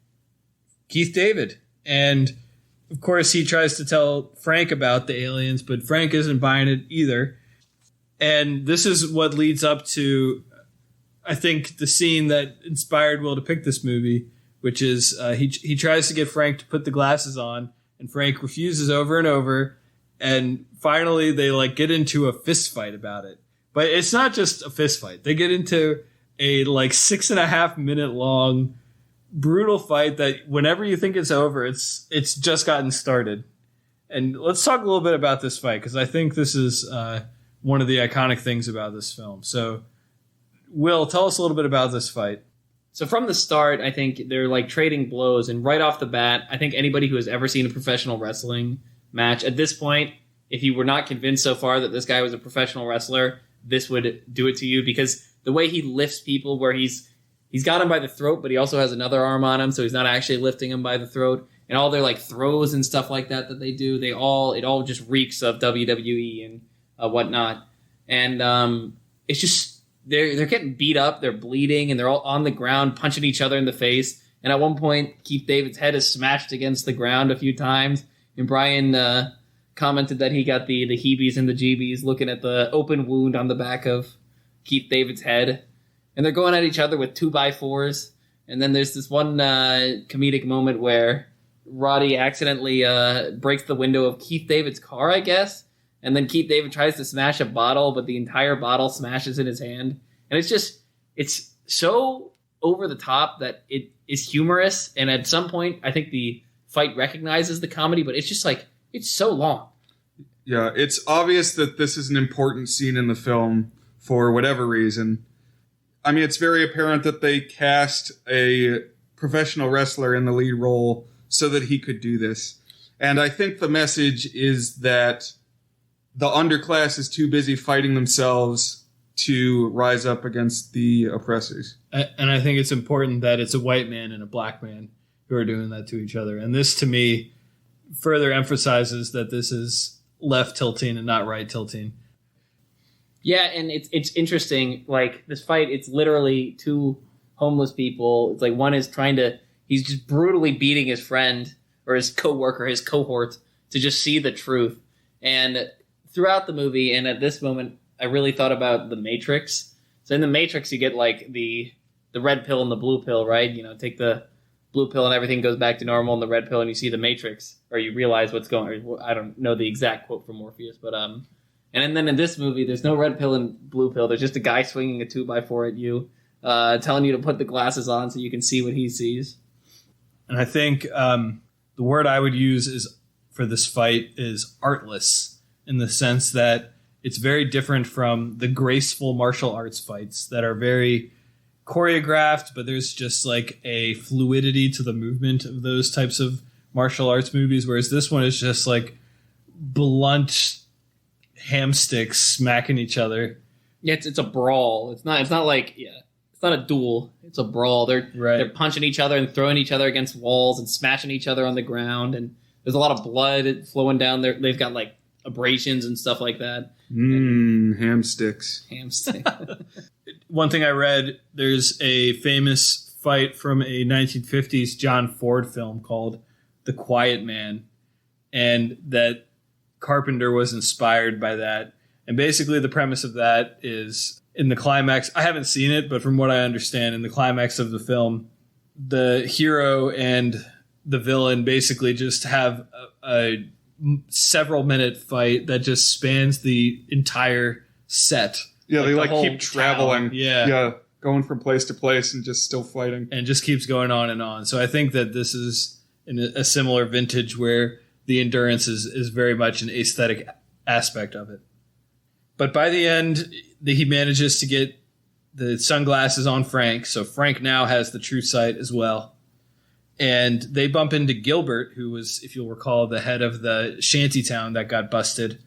Keith David. And, of course, he tries to tell Frank about the aliens, but Frank isn't buying it either. And this is what leads up to, I think, the scene that inspired Will to pick this movie, which is he tries to get Frank to put the glasses on, and Frank refuses over and over. And finally, they like get into a fist fight about it. But it's not just a fist fight. They get into a like 6.5 minute long brutal fight that whenever you think it's over, it's just gotten started. And let's talk a little bit about this fight, because I think this is one of the iconic things about this film. So, Will, tell us a little bit about this fight. So from the start, I think they're like trading blows, and right off the bat, I think anybody who has ever seen a professional wrestling match at this point, if you were not convinced so far that this guy was a professional wrestler, this would do it to you, because the way he lifts people, where he's got him by the throat, but he also has another arm on him, so he's not actually lifting him by the throat, and all their like throws and stuff like that they do, it all just reeks of WWE and whatnot. And it's just they're getting beat up, they're bleeding, and they're all on the ground punching each other in the face. And at one point, Keith David's head is smashed against the ground a few times, and Brian commented that he got the heebies and the jeebies looking at the open wound on the back of Keith David's head. And they're going at each other with 2x4s. And then there's this one comedic moment where Roddy accidentally breaks the window of Keith David's car, I guess. And then Keith David tries to smash a bottle, but the entire bottle smashes in his hand. And it's so over the top that it is humorous. And at some point, I think the fight recognizes the comedy, but it's just like, it's so long. Yeah, it's obvious that this is an important scene in the film for whatever reason. I mean, it's very apparent that they cast a professional wrestler in the lead role so that he could do this. And I think the message is that the underclass is too busy fighting themselves to rise up against the oppressors. And I think it's important that it's a white man and a black man who are doing that to each other. And this, to me, further emphasizes that this is left tilting and not right tilting. Yeah, and it's interesting. Like, this fight, it's literally 2 homeless people. It's like one is he's just brutally beating his friend or his coworker, his cohort, to just see the truth. And throughout the movie, and at this moment, I really thought about The Matrix. So in The Matrix, you get like the red pill and the blue pill, right? Take the blue pill and everything goes back to normal, and the red pill and you see the Matrix, or you realize what's going on. I don't know the exact quote from Morpheus, but and then in this movie, there's no red pill and blue pill. There's just a guy swinging a 2x4 at you, telling you to put the glasses on so you can see what he sees. And I think the word I would use for this fight is artless, in the sense that it's very different from the graceful martial arts fights that are very choreographed, but there's just like a fluidity to the movement of those types of martial arts movies, whereas this one is just like blunt hamsticks smacking each other. Yeah, it's a brawl. It's not a duel. It's a brawl. They're punching each other and throwing each other against walls and smashing each other on the ground, and there's a lot of blood flowing down there. They've got like abrasions and stuff like that. Hamsticks. Hamstick. One thing I read, there's a famous fight from a 1950s John Ford film called The Quiet Man, and that Carpenter was inspired by that. And basically the premise of that is in the climax, I haven't seen it, but from what I understand, in the climax of the film, the hero and the villain basically just have a several minute fight that just spans the entire set. Yeah, they the keep traveling. Town. Yeah. Going from place to place and just still fighting. And just keeps going on and on. So I think that this is in a similar vintage where the endurance is very much an aesthetic aspect of it. But by the end, he manages to get the sunglasses on Frank. So Frank now has the true sight as well. And they bump into Gilbert, who was, if you'll recall, the head of the shantytown that got busted.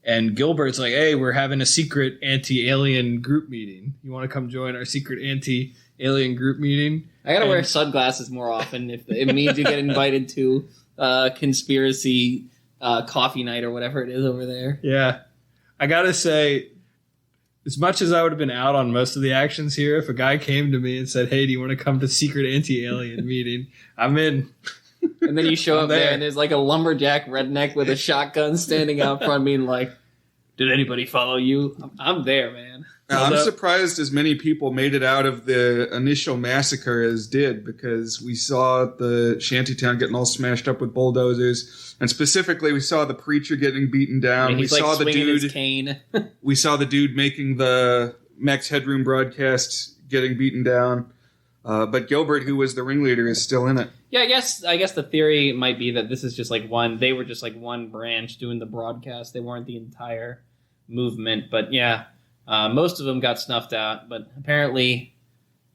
And Gilbert's like, hey, we're having a secret anti-alien group meeting. You want to come join our secret anti-alien group meeting? I gotta wear sunglasses more often if it means you get invited to conspiracy coffee night or whatever it is over there. Yeah. I gotta say, as much as I would have been out on most of the actions here, if a guy came to me and said, hey, do you want to come to secret anti-alien meeting? I'm in. And then you show up there and there's like a lumberjack redneck with a shotgun standing out front being like, did anybody follow you? I'm there, man. I'm surprised as many people made it out of the initial massacre as did, because we saw the shantytown getting all smashed up with bulldozers, and specifically we saw the preacher getting beaten down. He's we like saw the swinging his cane. We saw the dude making the Max Headroom broadcast getting beaten down. But Gilbert, who was the ringleader, is still in it. Yeah, I guess the theory might be that this is just like they were just like one branch doing the broadcast. They weren't the entire movement. But yeah, most of them got snuffed out. But apparently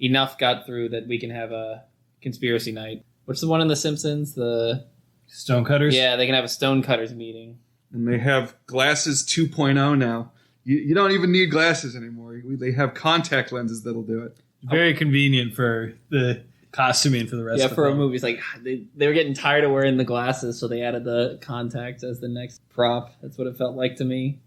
enough got through that we can have a conspiracy night. What's the one in The Simpsons? The Stonecutters? Yeah, they can have a Stonecutters meeting. And they have glasses 2.0 now. You don't even need glasses anymore. They have contact lenses that'll do it. Very convenient for the costuming for the rest of the film. film. A movie, it's like they were getting tired of wearing the glasses, so they added the contacts as the next prop. That's what it felt like to me.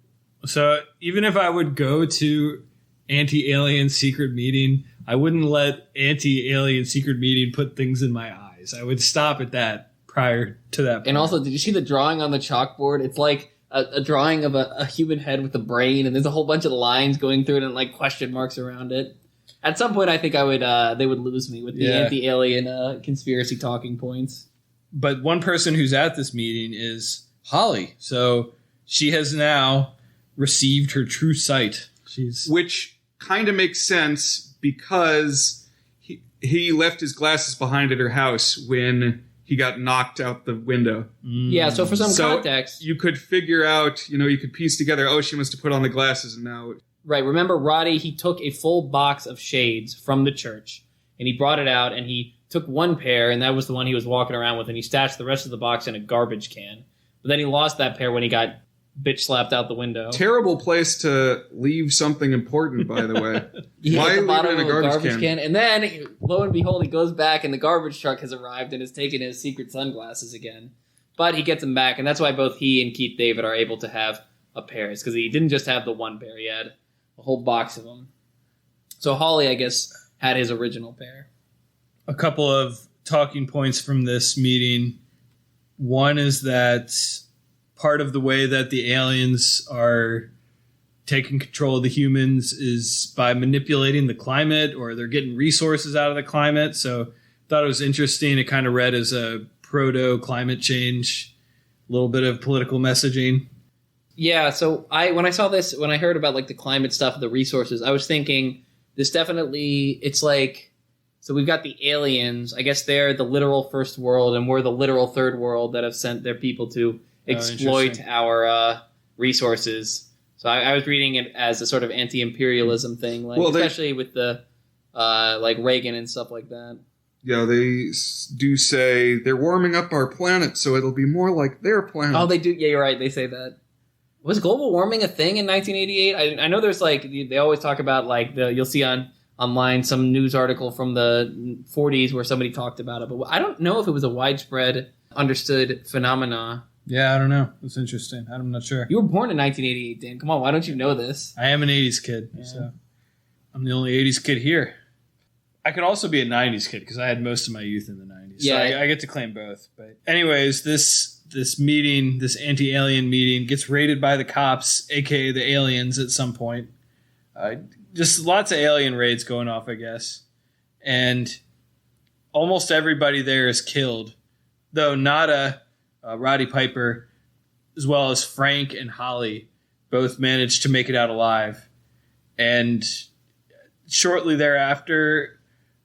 So even if I would go to anti-alien secret meeting, I wouldn't let anti-alien secret meeting put things in my eyes. I would stop at that prior to that point. And also, did you see the drawing on the chalkboard? It's like a drawing of a human head with a brain, and there's a whole bunch of lines going through it and like question marks around it. At some point, I think they would lose me with the anti-alien conspiracy talking points. But one person who's at this meeting is Holly. So she has now received her true sight. Which kind of makes sense because he left his glasses behind at her house when he got knocked out the window. Yeah, so for some context, you could figure out, you could piece together, she must have put on the glasses and now... Right, remember Roddy, he took a full box of shades from the church, and he brought it out, and he took one pair, and that was the one he was walking around with, and he stashed the rest of the box in a garbage can. But then he lost that pair when he got bitch slapped out the window. Terrible place to leave something important, by the way. Why leave it in a garbage can? And then, lo and behold, he goes back, and the garbage truck has arrived and has taken his secret sunglasses again. But he gets them back, and that's why both he and Keith David are able to have a pair. It's because he didn't just have the one pair, he had a whole box of them. So Holly, I guess, had his original pair. A couple of talking points from this meeting. One is that part of the way that the aliens are taking control of the humans is by manipulating the climate, or they're getting resources out of the climate. So I thought it was interesting. It kind of read as a proto-climate change, a little bit of political messaging. Yeah, so when I heard about like the climate stuff, the resources, I was thinking this definitely, it's like, so we've got the aliens, I guess they're the literal first world and we're the literal third world that have sent their people to exploit our resources. So I was reading it as a sort of anti-imperialism thing, like especially with the like Reagan and stuff like that. Yeah, they do say they're warming up our planet so it'll be more like their planet. Oh, they do. Yeah, you're right. They say that. Was global warming a thing in 1988? I know there's like, they always talk about like you'll see online some news article from the 40s where somebody talked about it, but I don't know if it was a widespread understood phenomena. Yeah, I don't know. It's interesting. I'm not sure. You were born in 1988, Dan. Come on, why don't you know this? I am an 80s kid, so I'm the only 80s kid here. I could also be a 90s kid because I had most of my youth in the 90s. Yeah. So I get to claim both. But anyways, this this meeting, this anti-alien meeting, gets raided by the cops, aka the aliens, at some point. Just lots of alien raids going off, I guess. And almost everybody there is killed, though Nada, Roddy Piper, as well as Frank and Holly both managed to make it out alive. And shortly thereafter,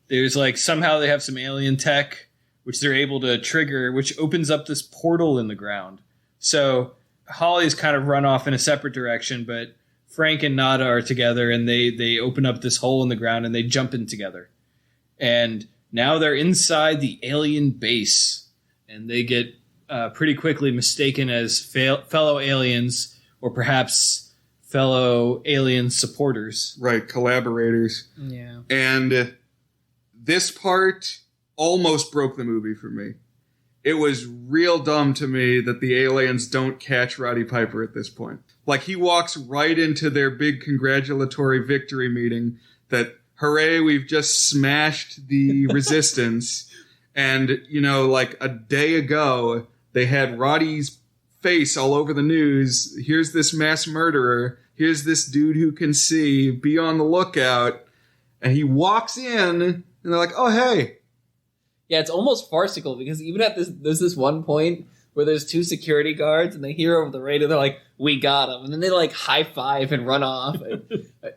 there's like somehow they have some alien tech which they're able to trigger, which opens up this portal in the ground. So Holly's kind of run off in a separate direction, but Frank and Nada are together, and they open up this hole in the ground, and they jump in together. And now they're inside the alien base, and they get pretty quickly mistaken as fellow aliens, or perhaps fellow alien supporters. Right, collaborators. Yeah. And this part almost broke the movie for me. It was real dumb to me that the aliens don't catch Roddy Piper at this point. Like, he walks right into their big congratulatory victory meeting that, hooray, we've just smashed the resistance. And, you know, like a day ago, they had Roddy's face all over the news. Here's this mass murderer. Here's this dude who can see. Be on the lookout. And he walks in, and they're like, oh, hey. Yeah, it's almost farcical, because even at there's this one point where there's two security guards, and they hear over the radio, they're like, we got him. And then they like high five and run off.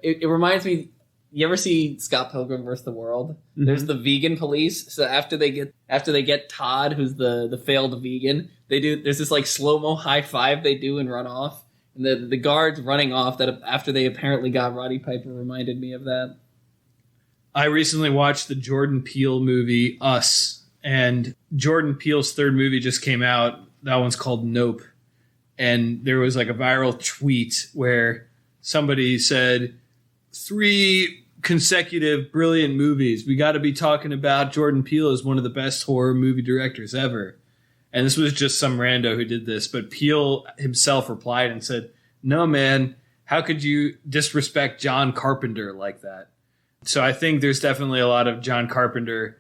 It reminds me, you ever see Scott Pilgrim vs. the World? Mm-hmm. There's the vegan police. So after they get Todd, who's the failed vegan, there's this like slow-mo high five they do and run off. And the guards running off that after they apparently got Roddy Piper reminded me of that. I recently watched the Jordan Peele movie, Us, and Jordan Peele's third movie just came out. That one's called Nope. And there was like a viral tweet where somebody said, 3 consecutive brilliant movies. We got to be talking about Jordan Peele as one of the best horror movie directors ever. And this was just some rando who did this, but Peele himself replied and said, no, man, how could you disrespect John Carpenter like that? So I think there's definitely a lot of John Carpenter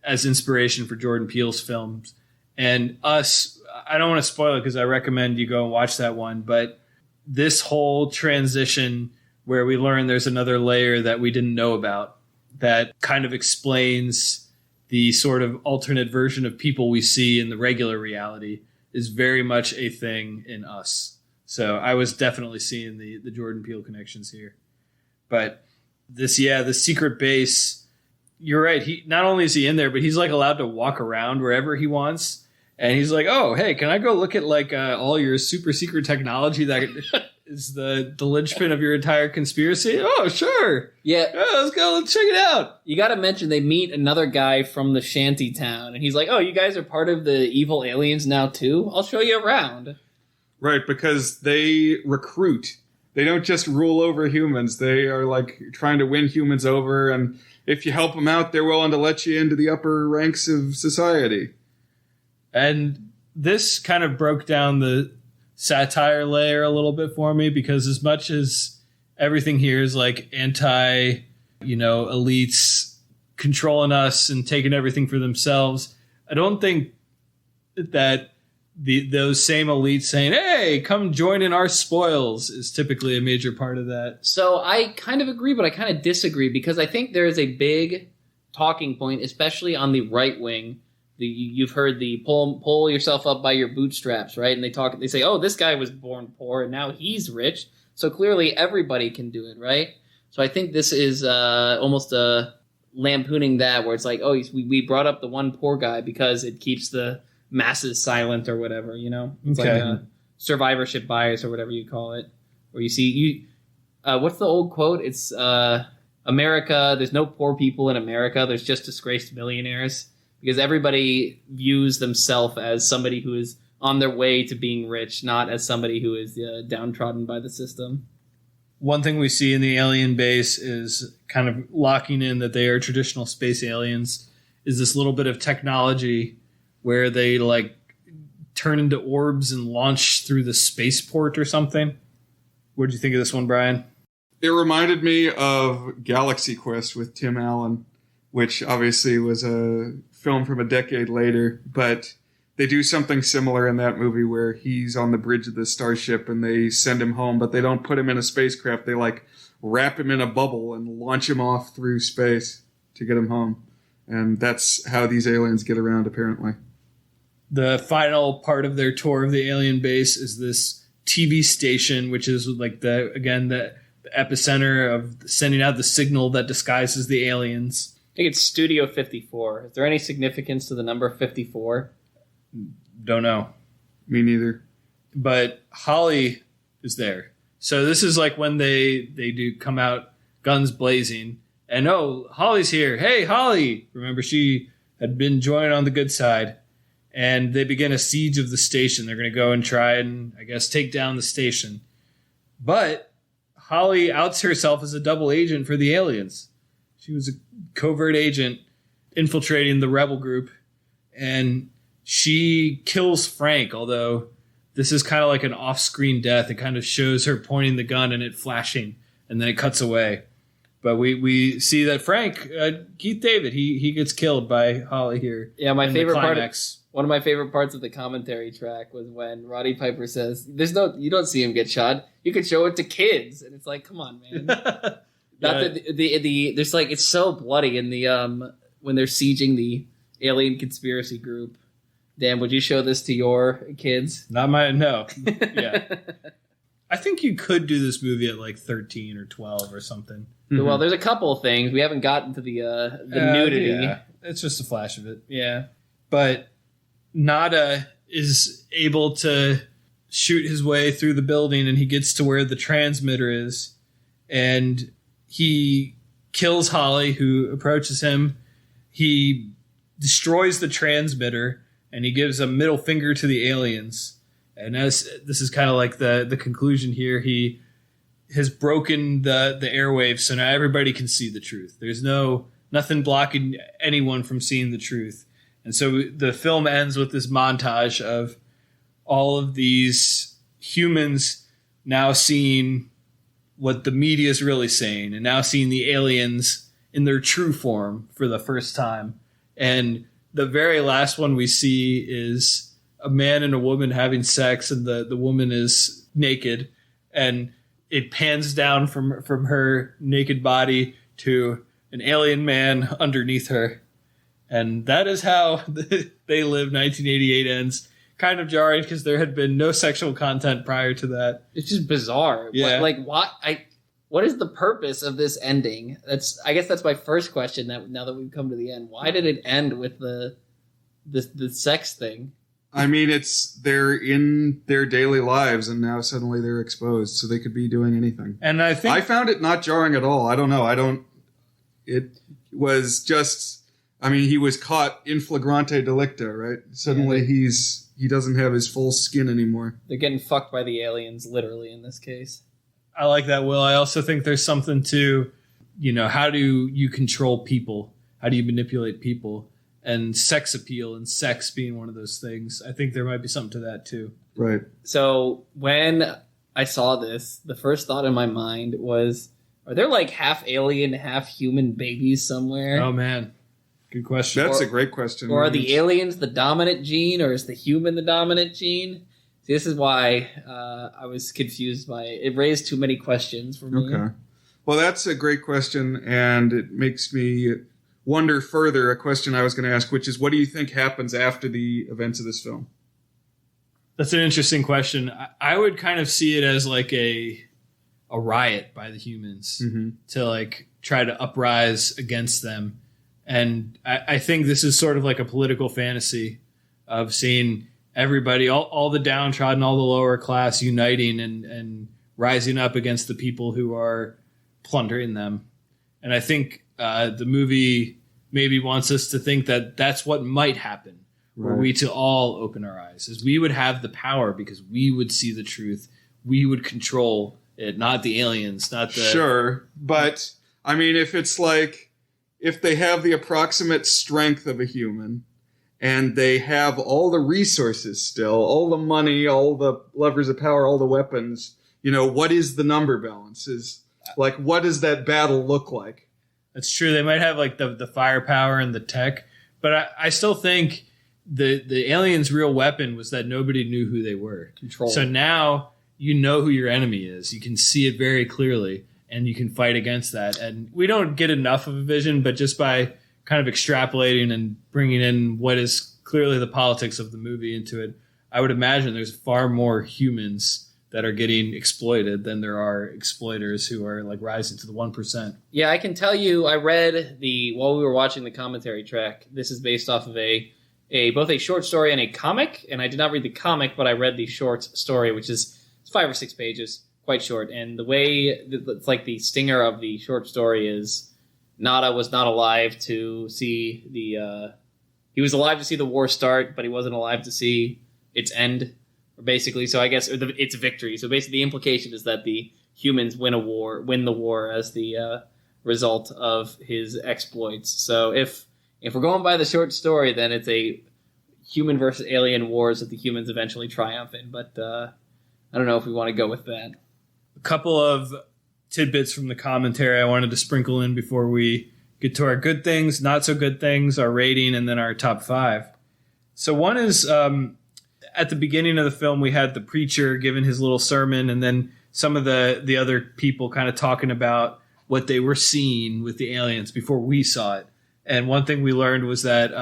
as inspiration for Jordan Peele's films. And Us, I don't want to spoil it because I recommend you go and watch that one, but this whole transition where we learn there's another layer that we didn't know about that kind of explains the sort of alternate version of people we see in the regular reality is very much a thing in Us. So I was definitely seeing the Jordan Peele connections here. But the secret base, you're right. He not only is he in there, but he's like allowed to walk around wherever he wants. And he's like, oh, hey, can I go look at like all your super secret technology that is the linchpin of your entire conspiracy? Oh, sure. Yeah. Let's go check it out. You got to mention they meet another guy from the shanty town. And he's like, oh, you guys are part of the evil aliens now too? I'll show you around. Right, because they recruit. They don't just rule over humans. They are like trying to win humans over. And if you help them out, they're willing to let you into the upper ranks of society. And this kind of broke down the satire layer a little bit for me, because as much as everything here is like anti, elites controlling us and taking everything for themselves, I don't think that those same elites saying, hey, come join in our spoils is typically a major part of that. So I kind of agree, but I kind of disagree, because I think there is a big talking point, especially on the right wing. You've heard the pull yourself up by your bootstraps, right? And they say, oh, this guy was born poor and now he's rich. So clearly everybody can do it, right? So I think this is almost lampooning that, where it's like, oh, we brought up the one poor guy because it keeps the masses silent or whatever, It's okay. like a survivorship bias or whatever you call it. Where you see, what's the old quote? It's America, there's no poor people in America. There's just disgraced millionaires. Because everybody views themselves as somebody who is on their way to being rich, not as somebody who is downtrodden by the system. One thing we see in the alien base is kind of locking in that they are traditional space aliens, is this little bit of technology where they like turn into orbs and launch through the spaceport or something. What did you think of this one, Brian? It reminded me of Galaxy Quest with Tim Allen, which obviously was a film from a decade later, but they do something similar in that movie where he's on the bridge of the starship and they send him home, but they don't put him in a spacecraft. They like wrap him in a bubble and launch him off through space to get him home. And that's how these aliens get around, apparently. The final part of their tour of the alien base is this TV station, which is like the epicenter of sending out the signal that disguises the aliens. I think it's Studio 54. Is there any significance to the number 54? Don't know. Me neither. But Holly is there. So this is like when they do come out guns blazing. And Holly's here. Hey, Holly! Remember, she had been joined on the good side. And they begin a siege of the station. They're going to go and try and, I guess, take down the station. But Holly outs herself as a double agent for the aliens. She was a covert agent infiltrating the rebel group. And she kills Frank, although this is kind of like an off-screen death. It kind of shows her pointing the gun and it flashing, and then it cuts away. But we see that Frank, Keith David, he gets killed by Holly here. Yeah, my favorite part. One of my favorite parts of the commentary track was when Roddy Piper says, you don't see him get shot. You could show it to kids. And it's like, come on, man. There's like, it's so bloody in the, when they're sieging the alien conspiracy group. Dan, would you show this to your kids? No. Yeah. I think you could do this movie at like 13 or 12 or something. Mm-hmm. Well, there's a couple of things. We haven't gotten to the nudity. Yeah. It's just a flash of it. Yeah. But Nada is able to shoot his way through the building, and he gets to where the transmitter is, and he kills Holly, who approaches him. He destroys the transmitter, and he gives a middle finger to the aliens. And as this is kind of like the conclusion here, he has broken the airwaves, so now everybody can see the truth. There's nothing blocking anyone from seeing the truth. And so the film ends with this montage of all of these humans now seeing what the media is really saying, and now seeing the aliens in their true form for the first time. And the very last one we see is a man and a woman having sex, and the woman is naked, and it pans down from her naked body to an alien man underneath her. And that is how They Live 1988 ends. Kind of jarring because there had been no sexual content prior to that. It's just bizarre. Yeah. What is the purpose of this ending? I guess that's my first question. Now that we've come to the end, why did it end with the sex thing? I mean, they're in their daily lives, and now suddenly they're exposed, so they could be doing anything. And I think I found it not jarring at all. I don't know. It was just. I mean, he was caught in flagrante delicto, right? Suddenly he doesn't have his full skin anymore. They're getting fucked by the aliens, literally, in this case. I like that, Will. I also think there's something to, how do you control people? How do you manipulate people? And sex appeal and sex being one of those things. I think there might be something to that, too. Right. So when I saw this, the first thought in my mind was, are there like half alien, half human babies somewhere? Oh, man. Good question. That's a great question. Or are the aliens the dominant gene, or is the human the dominant gene? See, this is why I was confused by it. It raised too many questions for me. Okay. Well, that's a great question, and it makes me wonder further a question I was going to ask, which is, what do you think happens after the events of this film? That's an interesting question. I would kind of see it as like a riot by the humans to like try to uprise against them. And I think this is sort of like a political fantasy of seeing everybody, all the downtrodden, all the lower class uniting and rising up against the people who are plundering them. And I think the movie maybe wants us to think that that's what might happen, were we to all open our eyes, is we would have the power because we would see the truth. We would control it, not the aliens, not the... Sure, but I mean, if it's like... If they have the approximate strength of a human and they have all the resources still, all the money, all the levers of power, all the weapons, what is the number balance? Like, what does that battle look like? That's true. They might have like the firepower and the tech, but I still think the aliens' real weapon was that nobody knew who they were. Control. So now you know who your enemy is. You can see it very clearly, and you can fight against that. And we don't get enough of a vision, but just by kind of extrapolating and bringing in what is clearly the politics of the movie into it, I would imagine there's far more humans that are getting exploited than there are exploiters who are like rising to the 1%. Yeah, I can tell you, I read while we were watching the commentary track, this is based off of both a short story and a comic, and I did not read the comic, but I read the short story, which is 5 or 6 pages, quite short. And the way, it's like the stinger of the short story is Nada was not alive to see he was alive to see the war start, but he wasn't alive to see its end. Basically, so I guess it's victory. So basically, the implication is that the humans win the war as the result of his exploits. So if we're going by the short story, then it's a human versus alien wars that the humans eventually triumph in. But I don't know if we want to go with that. A couple of tidbits from the commentary I wanted to sprinkle in before we get to our good things, not so good things, our rating, and then our top 5. So one is at the beginning of the film, we had the preacher giving his little sermon, and then some of the other people kind of talking about what they were seeing with the aliens before we saw it. And one thing we learned was that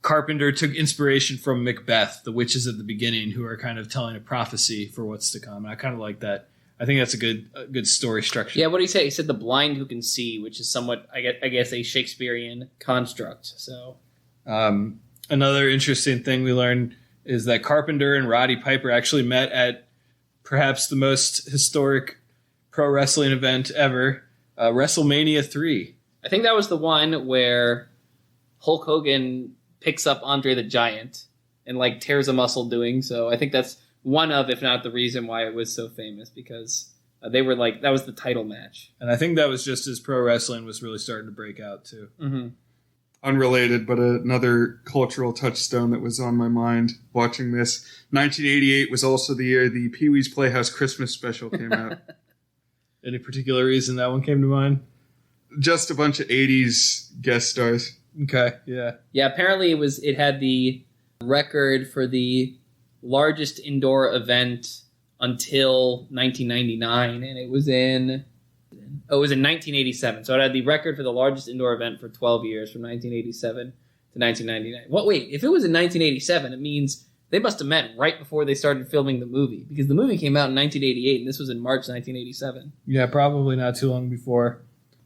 Carpenter took inspiration from Macbeth, the witches at the beginning, who are kind of telling a prophecy for what's to come. And I kind of like that. I think that's a good story structure. Yeah, what did he say? He said the blind who can see, which is somewhat, I guess, a Shakespearean construct. So, another interesting thing we learned is that Carpenter and Roddy Piper actually met at perhaps the most historic pro wrestling event ever, WrestleMania 3. I think that was the one where Hulk Hogan picks up Andre the Giant and like tears a muscle doing so. I think that's one of, if not the reason why it was so famous, because they were like, that was the title match. And I think that was just as pro wrestling was really starting to break out too. Mm-hmm. Unrelated, but another cultural touchstone that was on my mind watching this. 1988 was also the year the Pee-wee's Playhouse Christmas special came out. Any particular reason that one came to mind? Just a bunch of 80s guest stars. Okay, yeah. Yeah, apparently it had the record for the largest indoor event until 1999, and it was in 1987. So it had the record for the largest indoor event for 12 years, from 1987 to 1999. Wait, if it was in 1987, it means they must have met right before they started filming the movie, because the movie came out in 1988, and this was in March 1987. Yeah, probably not too long before.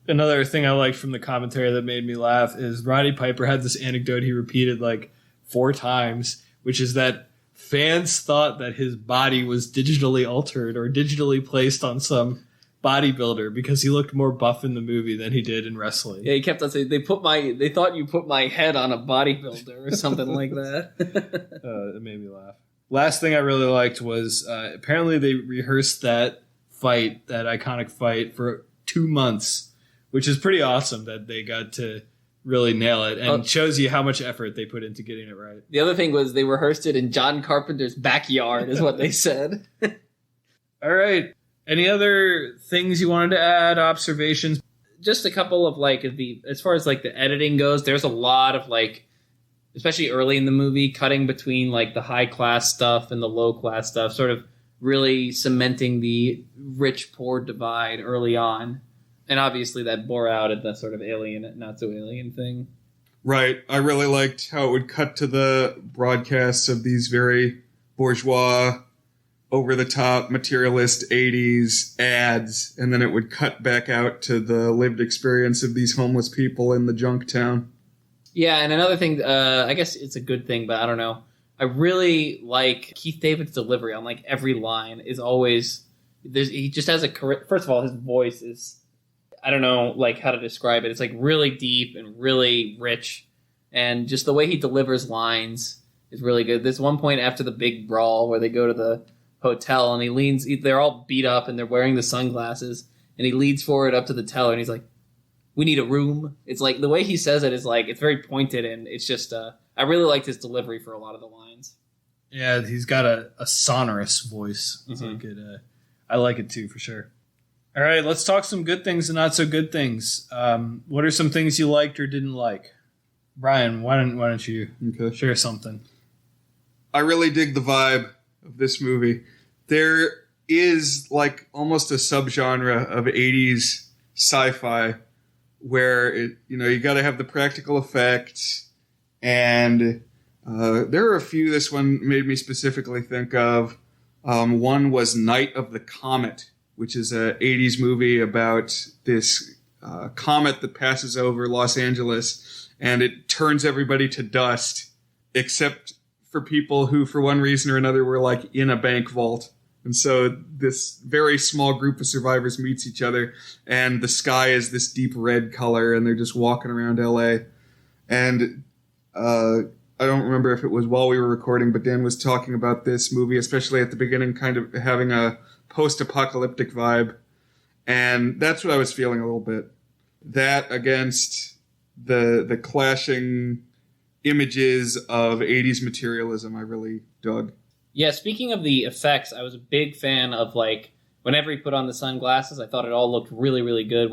Another thing I liked from the commentary that made me laugh is Roddy Piper had this anecdote he repeated like 4 times, which is that fans thought that his body was digitally altered or digitally placed on some bodybuilder because he looked more buff in the movie than he did in wrestling. Yeah, he kept on saying, they thought you put my head on a bodybuilder or something like that. It made me laugh. Last thing I really liked was apparently they rehearsed that iconic fight for 2 months, which is pretty awesome that they got to really nail it, and shows you how much effort they put into getting it right. The other thing was they rehearsed it in John Carpenter's backyard, is what they said. All right. Any other things you wanted to add, observations? Just a couple of as far as the editing goes, there's a lot of especially early in the movie, cutting between the high class stuff and the low class stuff, sort of really cementing the rich poor divide early on. And obviously that bore out at the sort of alien, not so alien thing. Right. I really liked how it would cut to the broadcasts of these very bourgeois, over-the-top, materialist 80s ads, and then it would cut back out to the lived experience of these homeless people in the junk town. Yeah, and another thing, I guess it's a good thing, but I don't know. I really like Keith David's delivery on every line is always... he just has first of all, his voice is... I don't know how to describe it. It's really deep and really rich, and just the way he delivers lines is really good. There's one point after the big brawl where they go to the hotel and he leans. They're all beat up and they're wearing the sunglasses, and he leads forward up to the teller and he's like, "We need a room." It's the way he says it is it's very pointed, and it's just I really liked his delivery for a lot of the lines. Yeah, he's got a sonorous voice. It's I like it too, for sure. All right, let's talk some good things and not so good things. What are some things you liked or didn't like? Brian, why don't you share something? I really dig the vibe of this movie. There is like almost a subgenre of 80s sci-fi where you got to have the practical effects, and there are a few this one made me specifically think of. One was Night of the Comet, which is a 80s movie about this comet that passes over Los Angeles, and it turns everybody to dust, except for people who, for one reason or another, were like in a bank vault. And so this very small group of survivors meets each other, and the sky is this deep red color, and they're just walking around LA. And I don't remember if it was while we were recording, but Dan was talking about this movie, especially at the beginning, kind of having a post-apocalyptic vibe. And that's what I was feeling a little bit. That against the clashing images of 80s materialism I really dug. Yeah, speaking of the effects, I was a big fan of, like, whenever he put on the sunglasses, I thought it all looked really, really good.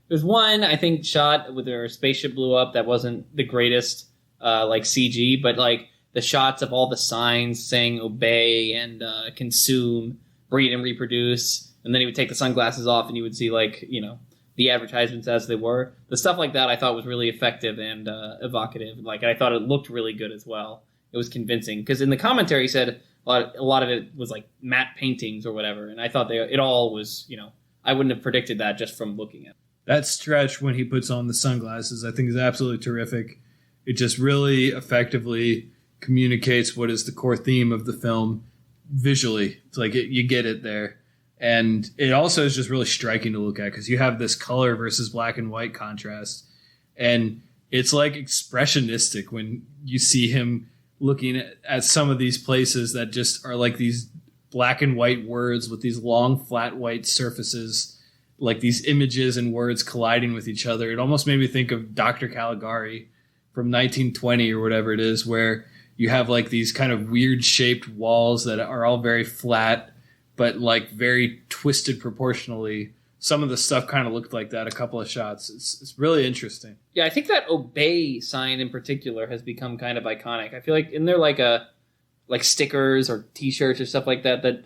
There's one, I think, shot where a spaceship blew up that wasn't the greatest, like, CG, but, like, the shots of all the signs saying obey and consume, breed and reproduce, and then he would take the sunglasses off and you would see, like, the advertisements as they were. The stuff like that I thought was really effective and evocative. Like, I thought it looked really good as well. It was convincing. Because in the commentary he said a lot of it was like matte paintings or whatever. And I thought it all was, I wouldn't have predicted that just from looking at it. That stretch when he puts on the sunglasses I think is absolutely terrific. It just really effectively communicates what is the core theme of the film visually. It's like you get it there. And it also is just really striking to look at because you have this color versus black and white contrast. And it's like expressionistic when you see him looking at some of these places that just are like these black and white words with these long, flat white surfaces, like these images and words colliding with each other. It almost made me think of Dr. Caligari from 1920 or whatever it is, where you have like these kind of weird shaped walls that are all very flat, but like very twisted proportionally. Some of the stuff kind of looked like that, a couple of shots. It's really interesting. Yeah, I think that obey sign in particular has become kind of iconic. I feel like in there like stickers or T-shirts or stuff like that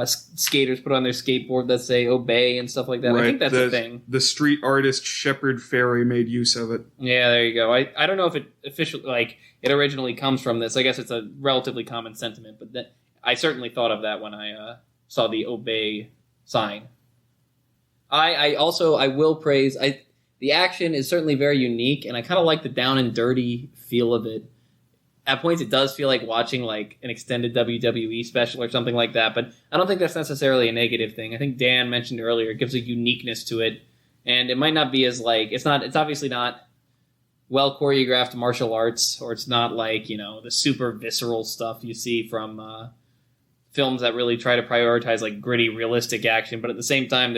skaters put on their skateboard that say obey and stuff like that. Right. I think that's a thing. The street artist Shepard Fairey made use of it. Yeah, there you go. I don't know if it officially, like, it originally comes from this. I guess it's a relatively common sentiment, but I certainly thought of that when I saw the obey sign. I will praise, the action is certainly very unique, and I kind of like the down and dirty feel of it. At points, it does feel like watching like an extended WWE special or something like that, but I don't think that's necessarily a negative thing. I think Dan mentioned earlier it gives a uniqueness to it, and it might not be as like it's obviously not well choreographed martial arts, or it's not like the super visceral stuff you see from films that really try to prioritize like gritty, realistic action. But at the same time,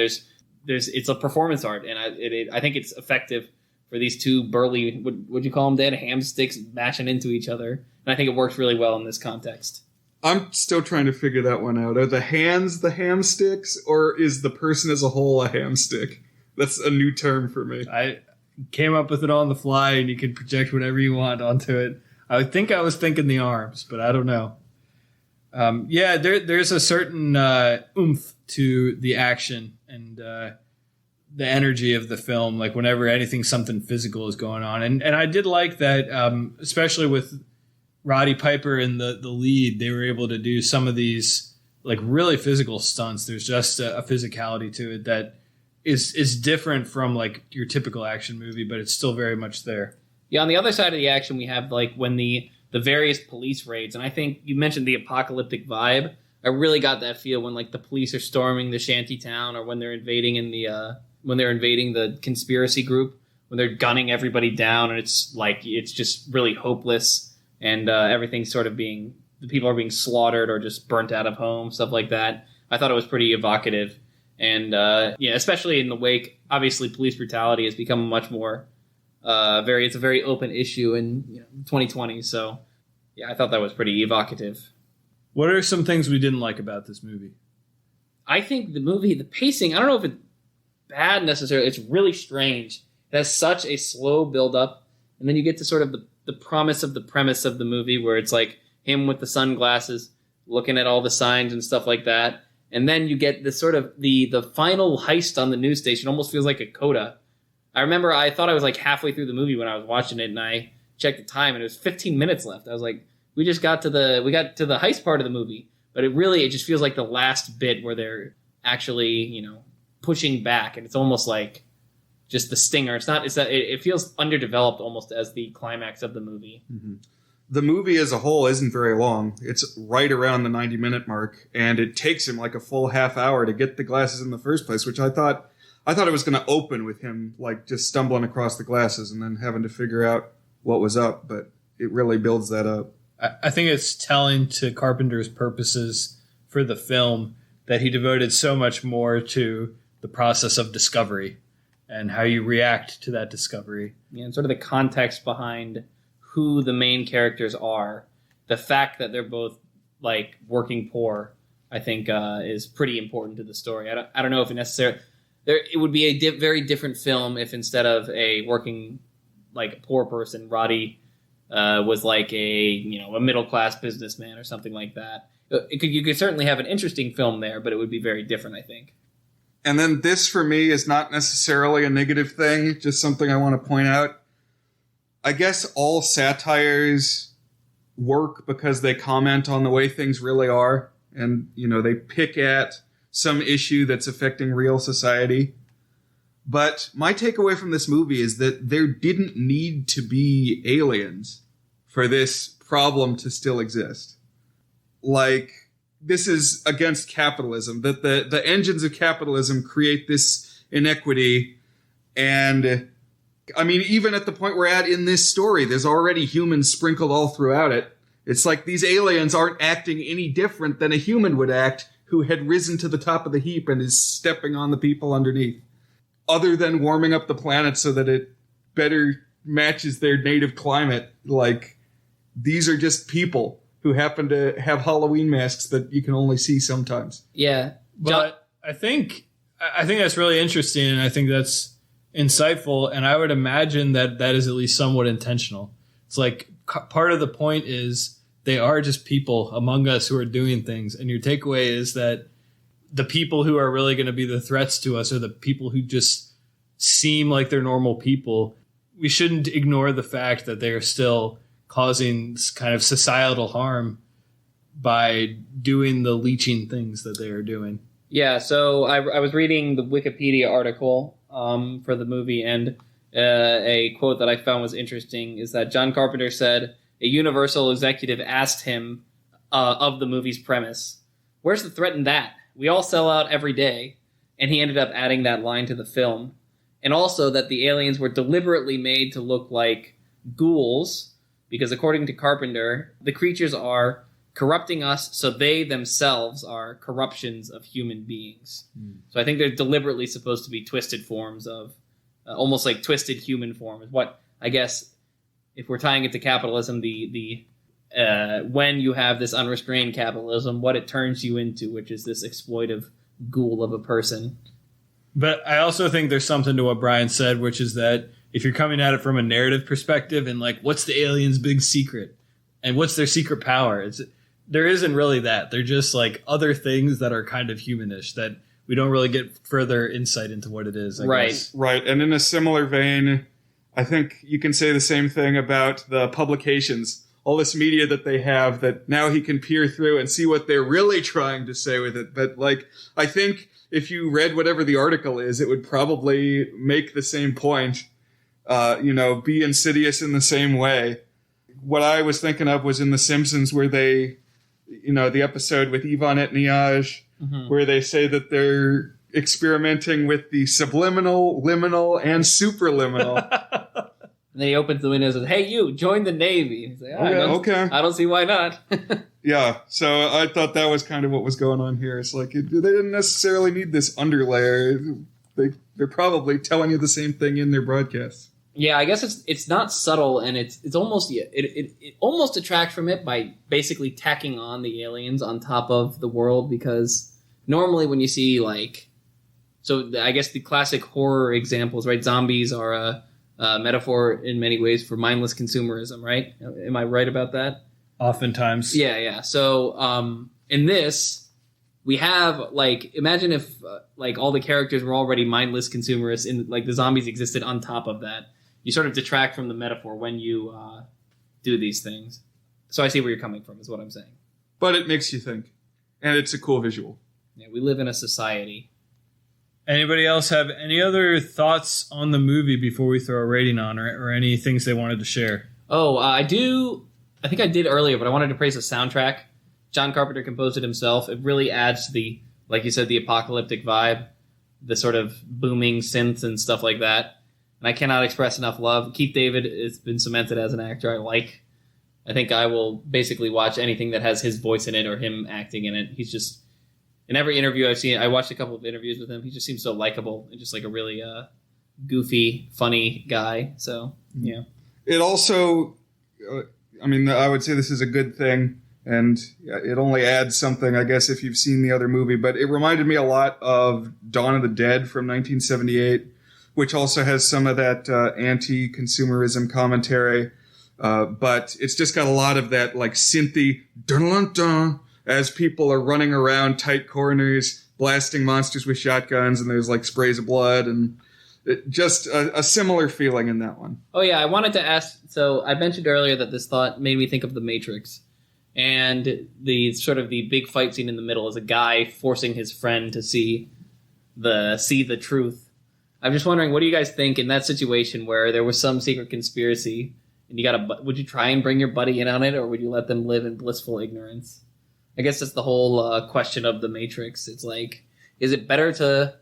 it's a performance art, and I think it's effective for these two burly, would you call them, Dan? Ham sticks mashing into each other. And I think it works really well in this context. I'm still trying to figure that one out. Are the hands the ham sticks, or is the person as a whole a ham stick? That's a new term for me. I came up with it on the fly, and you can project whatever you want onto it. I think I was thinking the arms, but I don't know. There's a certain oomph to the action and the energy of the film, like whenever something physical is going on. And I did like that, especially with Roddy Piper in the lead, they were able to do some of these like really physical stunts. There's just a physicality to it that is different from like your typical action movie, but it's still very much there. Yeah, on the other side of the action, we have like when the various police raids, and I think you mentioned the apocalyptic vibe. I really got that feel when like the police are storming the shanty town, or when they're invading the conspiracy group, when they're gunning everybody down, and it's just really hopeless, and everything's sort of the people are being slaughtered or just burnt out of home, stuff like that. I thought it was pretty evocative, and especially in the wake, obviously police brutality has become much more it's a very open issue in 2020. So yeah, I thought that was pretty evocative. What are some things we didn't like about this movie? I think the pacing, I don't know if it's bad necessarily. It's really strange. It has such a slow build up, and then you get to sort of the promise of the premise of the movie, where it's like him with the sunglasses looking at all the signs and stuff like that. And then you get this sort of the final heist on the news station. Almost feels like a coda. I remember I thought I was like halfway through the movie when I was watching it, and I checked the time and it was 15 minutes left. I was like, we got to the heist part of the movie, but it just feels like the last bit where they're actually, pushing back, and it's almost like just the stinger. It feels underdeveloped almost as the climax of the movie. Mm-hmm. The movie as a whole isn't very long. It's right around the 90-minute mark, and it takes him like a full half hour to get the glasses in the first place, which I thought it was going to open with him like just stumbling across the glasses and then having to figure out what was up, but it really builds that up. I think it's telling to Carpenter's purposes for the film that he devoted so much more to the process of discovery and how you react to that discovery. Yeah, and sort of the context behind who the main characters are. The fact that they're both like working poor, I think, is pretty important to the story. I don't know if it would be a very different film if instead of a working like poor person, Roddy was like a middle class businessman or something like that. You could certainly have an interesting film there, but it would be very different, I think. And then this for me is not necessarily a negative thing, just something I want to point out. I guess all satires work because they comment on the way things really are, and they pick at some issue that's affecting real society. But my takeaway from this movie is that there didn't need to be aliens for this problem to still exist. Like, this is against capitalism, that the engines of capitalism create this inequity. And I mean, even at the point we're at in this story, there's already humans sprinkled all throughout it. It's like these aliens aren't acting any different than a human would act who had risen to the top of the heap and is stepping on the people underneath. Other than warming up the planet so that it better matches their native climate. Like, these are just people who happen to have Halloween masks that you can only see sometimes. Yeah. But I think that's really interesting, and I think that's insightful, and I would imagine that is at least somewhat intentional. It's like part of the point is they are just people among us who are doing things, and your takeaway is that the people who are really going to be the threats to us are the people who just seem like they're normal people. We shouldn't ignore the fact that they are still causing kind of societal harm by doing the leeching things that they are doing. Yeah, so I was reading the Wikipedia article for the movie, and a quote that I found was interesting is that John Carpenter said a Universal executive asked him of the movie's premise, "Where's the threat in that? We all sell out every day." And he ended up adding that line to the film. And also that the aliens were deliberately made to look like ghouls, because according to Carpenter, the creatures are corrupting us, so they themselves are corruptions of human beings. So I think they're deliberately supposed to be twisted forms of, almost like twisted human forms. What, I guess, if we're tying it to capitalism, when you have this unrestrained capitalism, what it turns you into, which is this exploitive ghoul of a person. But I also think there's something to what Brian said, which is that if you're coming at it from a narrative perspective and like, what's the aliens' big secret? And what's their secret power? There isn't really that. They're just like other things that are kind of humanish that we don't really get further insight into what it is. I guess. Right. And in a similar vein, I think you can say the same thing about the publications. All this media that they have that now he can peer through and see what they're really trying to say with it. But like, I think if you read whatever the article is, it would probably make the same point, be insidious in the same way. What I was thinking of was in The Simpsons where they, the episode with Yvonne Etniage, where they say that they're experimenting with the subliminal, liminal, and superliminal. And then he opens the windows and says, "Hey, you, join the Navy." He's like, okay. I don't see why not. Yeah, so I thought that was kind of what was going on here. It's like, they didn't necessarily need this underlayer. They're probably telling you the same thing in their broadcasts. Yeah, I guess it's not subtle, and it's almost it almost detracts from it by basically tacking on the aliens on top of the world, because normally when you see I guess the classic horror examples, right? Zombies are metaphor in many ways for mindless consumerism, right? Am I right about that? Oftentimes. Yeah. So in this, we have, like, imagine if like all the characters were already mindless consumerists and like the zombies existed on top of that. You sort of detract from the metaphor when you do these things. So I see where you're coming from, is what I'm saying. But it makes you think. And it's a cool visual. Yeah, we live in a society. Anybody else have any other thoughts on the movie before we throw a rating on, or any things they wanted to share? Oh, I think I did earlier, but I wanted to praise the soundtrack. John Carpenter composed it himself. It really adds to the, like you said, the apocalyptic vibe, the sort of booming synths and stuff like that. And I cannot express enough love. Keith David has been cemented as an actor I like. I think I will basically watch anything that has his voice in it or him acting in it. He's just, in every interview I've seen, I watched a couple of interviews with him. He just seems so likable and just like a really goofy, funny guy. So, yeah. It also, I would say this is a good thing, and it only adds something, I guess, if you've seen the other movie, but it reminded me a lot of Dawn of the Dead from 1978, which also has some of that anti-consumerism commentary, but it's just got a lot of that, like, synthy dun-dun-dun as people are running around tight corners, blasting monsters with shotguns, and there's, like, sprays of blood, and just a similar feeling in that one. Oh, yeah, I wanted to ask, so I mentioned earlier that this thought made me think of The Matrix, and the sort of the big fight scene in the middle is a guy forcing his friend to see the truth. I'm just wondering, what do you guys think in that situation where there was some secret conspiracy, and would you try and bring your buddy in on it, or would you let them live in blissful ignorance? I guess that's the whole question of The Matrix. It's like, is it better to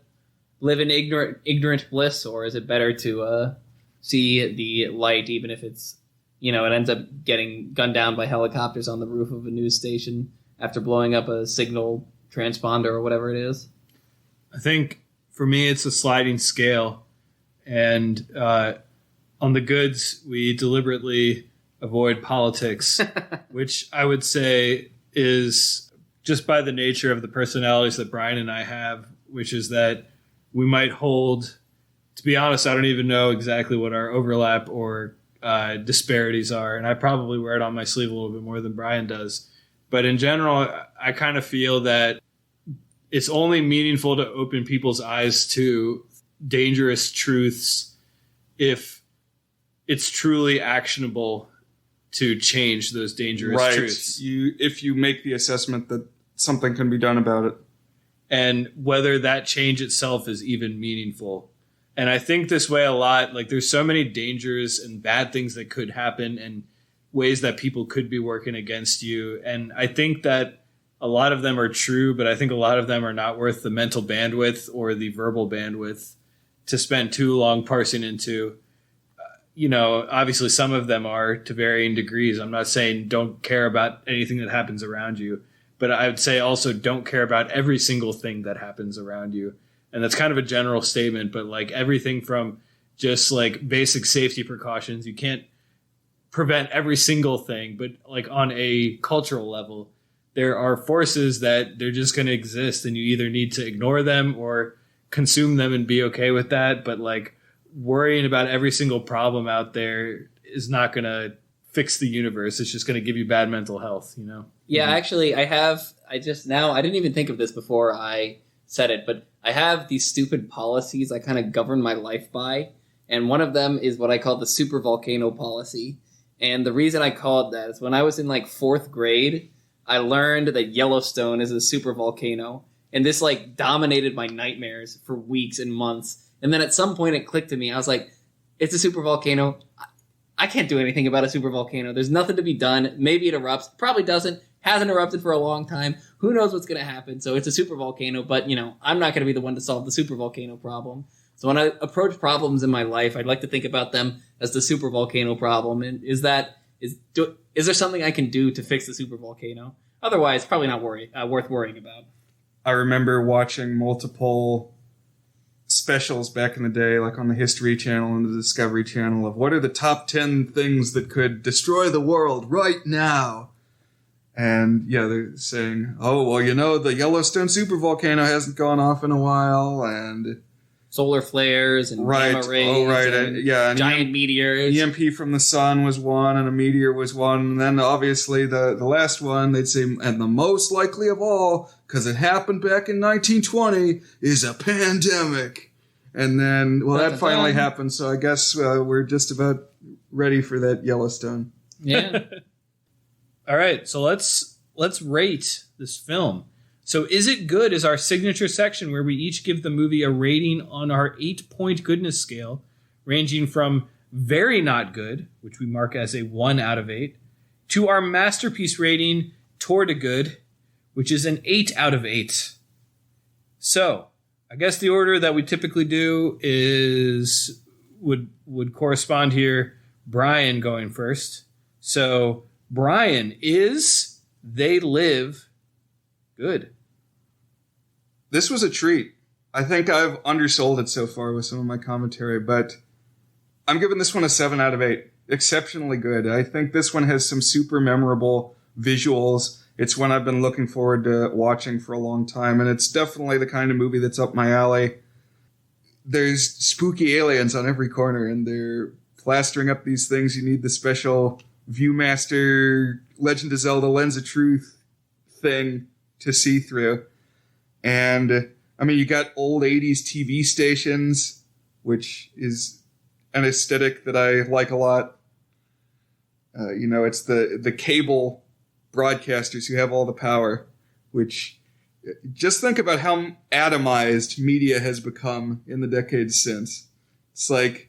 live in ignorant bliss, or is it better to see the light, even if it's, it ends up getting gunned down by helicopters on the roof of a news station after blowing up a signal transponder or whatever it is? I think for me, it's a sliding scale. And on the goods, we deliberately avoid politics, which I would say is just by the nature of the personalities that Brian and I have, which is that we might hold, to be honest, I don't even know exactly what our overlap or disparities are, and I probably wear it on my sleeve a little bit more than Brian does. But in general, I kind of feel that it's only meaningful to open people's eyes to dangerous truths if it's truly actionable to change those dangerous truths. If you make the assessment that something can be done about it. And whether that change itself is even meaningful. And I think this way a lot, like there's so many dangers and bad things that could happen and ways that people could be working against you. And I think that a lot of them are true, but I think a lot of them are not worth the mental bandwidth or the verbal bandwidth to spend too long parsing into. Obviously some of them are to varying degrees. I'm not saying don't care about anything that happens around you, but I would say also don't care about every single thing that happens around you. And that's kind of a general statement, but like everything from just like basic safety precautions, you can't prevent every single thing, but like on a cultural level, there are forces that they're just going to exist and you either need to ignore them or consume them and be okay with that. But like worrying about every single problem out there is not going to fix the universe. It's just going to give you bad mental health, Yeah, actually, I didn't even think of this before I said it, but I have these stupid policies I kind of govern my life by, and one of them is what I call the super volcano policy. And the reason I call it that is when I was in like 4th grade, I learned that Yellowstone is a super volcano, and this like dominated my nightmares for weeks and months. And then at some point it clicked to me. I was like, it's a super volcano. I can't do anything about a super volcano. There's nothing to be done. Maybe it erupts. Probably doesn't. Hasn't erupted for a long time. Who knows what's going to happen? So it's a super volcano, but I'm not going to be the one to solve the super volcano problem. So when I approach problems in my life, I'd like to think about them as the super volcano problem. And is there something I can do to fix the super volcano? Otherwise, probably not worth worrying about. I remember watching multiple specials back in the day, like on the History Channel and the Discovery Channel, of what are the top 10 things that could destroy the world right now. And yeah, they're saying, oh, well, the Yellowstone supervolcano hasn't gone off in a while, and solar flares and gamma rays. Oh, right. And yeah. giant meteors. EMP from the sun was one, and a meteor was one. And then obviously the last one, they'd say, and the most likely of all, because it happened back in 1920, is a pandemic. And then, well, that finally happened. So I guess we're just about ready for that Yellowstone. Yeah. All right. So let's rate this film. So Is It Good is our signature section where we each give the movie a rating on our 8-point goodness scale, ranging from very not good, which we mark as a 1 out of 8, to our masterpiece rating toward a good, which is an 8 out of 8. So I guess the order that we typically do is would correspond here. Brian going first. So Brian, is They Live good? This was a treat. I think I've undersold it so far with some of my commentary, but I'm giving this one a 7 out of 8. Exceptionally good. I think this one has some super memorable visuals. It's one I've been looking forward to watching for a long time, and it's definitely the kind of movie that's up my alley. There's spooky aliens on every corner, and they're plastering up these things. You need the special Viewmaster Legend of Zelda Lens of Truth thing to see through. And, I mean, you got old 80s TV stations, which is an aesthetic that I like a lot. It's the cable broadcasters who have all the power, which just think about how atomized media has become in the decades since. It's like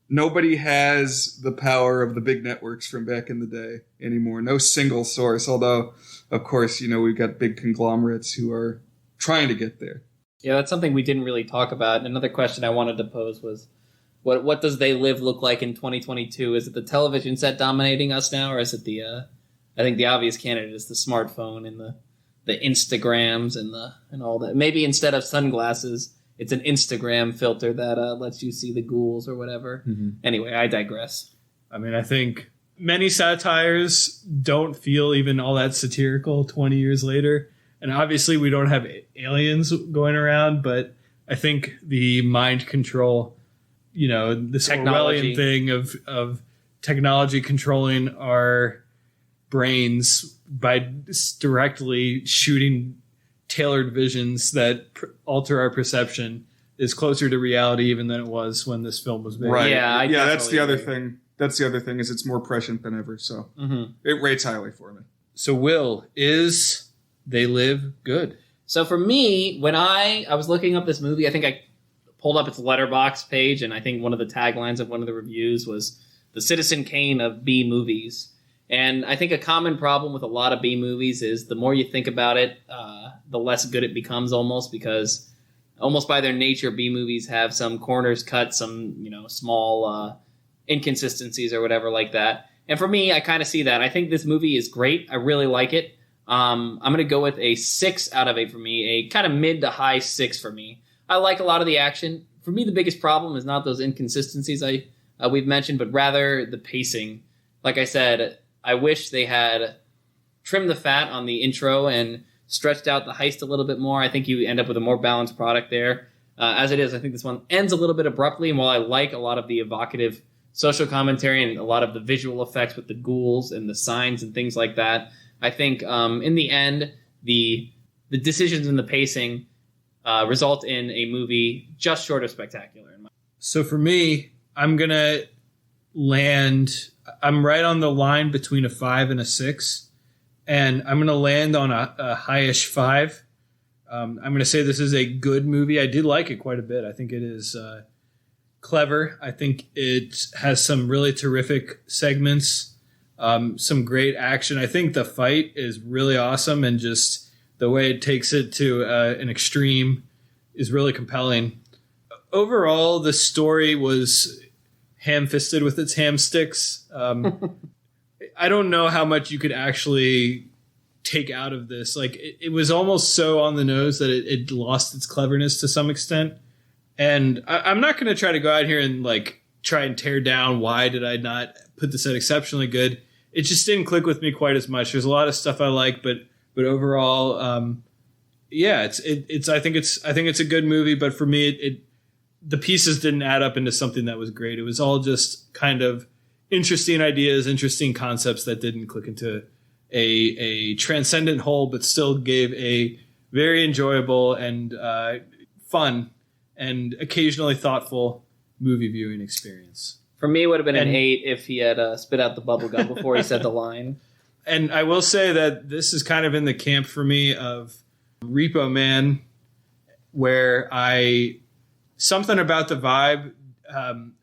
nobody has the power of the big networks from back in the day anymore. No single source, although, of course, we've got big conglomerates who are trying to get there. Yeah, that's something we didn't really talk about. And another question I wanted to pose was, what does They Live look like in 2022? Is it the television set dominating us now, or is it I think the obvious candidate is the smartphone and the Instagrams and all that. Maybe instead of sunglasses, it's an Instagram filter that lets you see the ghouls or whatever. Mm-hmm. Anyway, I digress. I mean, I think many satires don't feel even all that satirical 20 years later. And obviously we don't have aliens going around, but I think the mind control, this Orwellian thing of technology controlling our brains by directly shooting tailored visions that alter our perception is closer to reality even than it was when this film was made. Right. Yeah, that's the other thing. That's the other thing is it's more prescient than ever. So It rates highly for me. So Will, is They Live good? So for me, when I was looking up this movie, I think I pulled up its Letterboxd page, and I think one of the taglines of one of the reviews was the Citizen Kane of B movies. And I think a common problem with a lot of B movies is the more you think about it, the less good it becomes almost, because almost by their nature, B movies have some corners cut, some small inconsistencies or whatever like that. And for me, I kind of see that. I think this movie is great. I really like it. I'm going to go with a 6 out of 8 for me, a kind of mid to high 6 for me. I like a lot of the action. For me, the biggest problem is not those inconsistencies we've mentioned, but rather the pacing. Like I said, I wish they had trimmed the fat on the intro and stretched out the heist a little bit more. I think you end up with a more balanced product there. As it is, I think this one ends a little bit abruptly, and while I like a lot of the evocative social commentary and a lot of the visual effects with the ghouls and the signs and things like that, I think in the end, the decisions and the pacing result in a movie just short of spectacular. So for me, I'm going to I'm right on the line between a 5 and a 6, and I'm going to land on a high-ish 5. I'm going to say this is a good movie. I did like it quite a bit. I think it is clever. I think it has some really terrific segments, some great action. I think the fight is really awesome, and just the way it takes it to an extreme is really compelling. Overall, the story was ham-fisted with its ham sticks. I don't know how much you could actually take out of this. Like it was almost so on the nose that it lost its cleverness to some extent. And I'm not going to try to go out here and try and tear down why did I not put this at exceptionally good. It just didn't click with me quite as much. There's a lot of stuff I like, but overall, I think it's a good movie. But for me, it the pieces didn't add up into something that was great. It was all just kind of interesting ideas, interesting concepts that didn't click into a transcendent whole, but still gave a very enjoyable and fun and occasionally thoughtful movie viewing experience. For me, it would have been an 8 if he had spit out the bubble gum before he said the line. And I will say that this is kind of in the camp for me of Repo Man, where something about the vibe,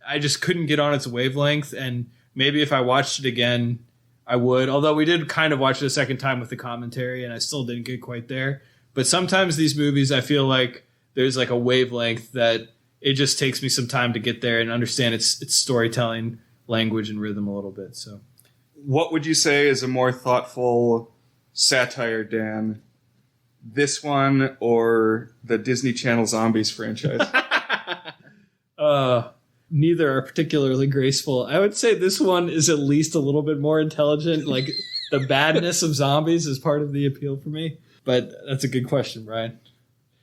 I just couldn't get on its wavelength. And maybe if I watched it again, I would. Although we did kind of watch it a second time with the commentary, and I still didn't get quite there. But sometimes these movies, I feel like there's like a wavelength that it just takes me some time to get there and understand its storytelling, language, and rhythm a little bit. So, what would you say is a more thoughtful satire, Dan? This one or the Disney Channel Zombies franchise? Neither are particularly graceful. I would say this one is at least a little bit more intelligent. Like the badness of zombies is part of the appeal for me. But that's a good question, Brian.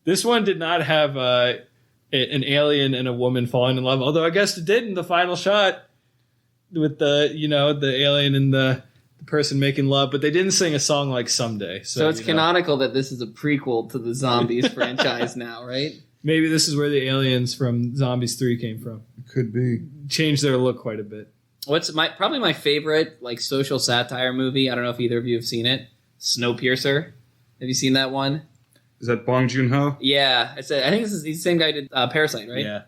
This one did not have an alien and a woman falling in love, although I guess it did in the final shot with the alien and the person making love, but they didn't sing a song like Someday. So it's canonical that this is a prequel to the Zombies franchise now, right? Maybe this is where the aliens from Zombies 3 came from. It could be. Changed their look quite a bit. What's probably my favorite like social satire movie? I don't know if either of you have seen it. Snowpiercer. Have you seen that one? Is that Bong Joon-ho? Yeah. I think he's the same guy who did Parasite, right? Yeah.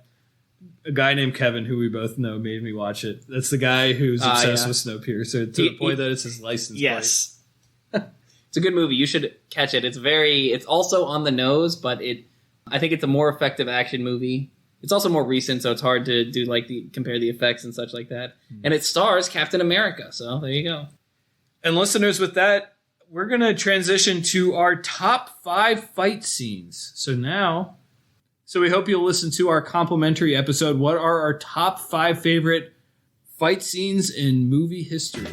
A guy named Kevin, who we both know, made me watch it. That's the guy who's obsessed with Snowpiercer to the point that it's his license plate. It's a good movie. You should catch it. It's also on the nose, but I think it's a more effective action movie. It's also more recent, so it's hard to do compare the effects and such like that. And it stars Captain America, so there you go. And listeners, with that, we're going to transition to our top 5 fight scenes. So we hope you'll listen to our complimentary episode. What are our top 5 favorite fight scenes in movie history?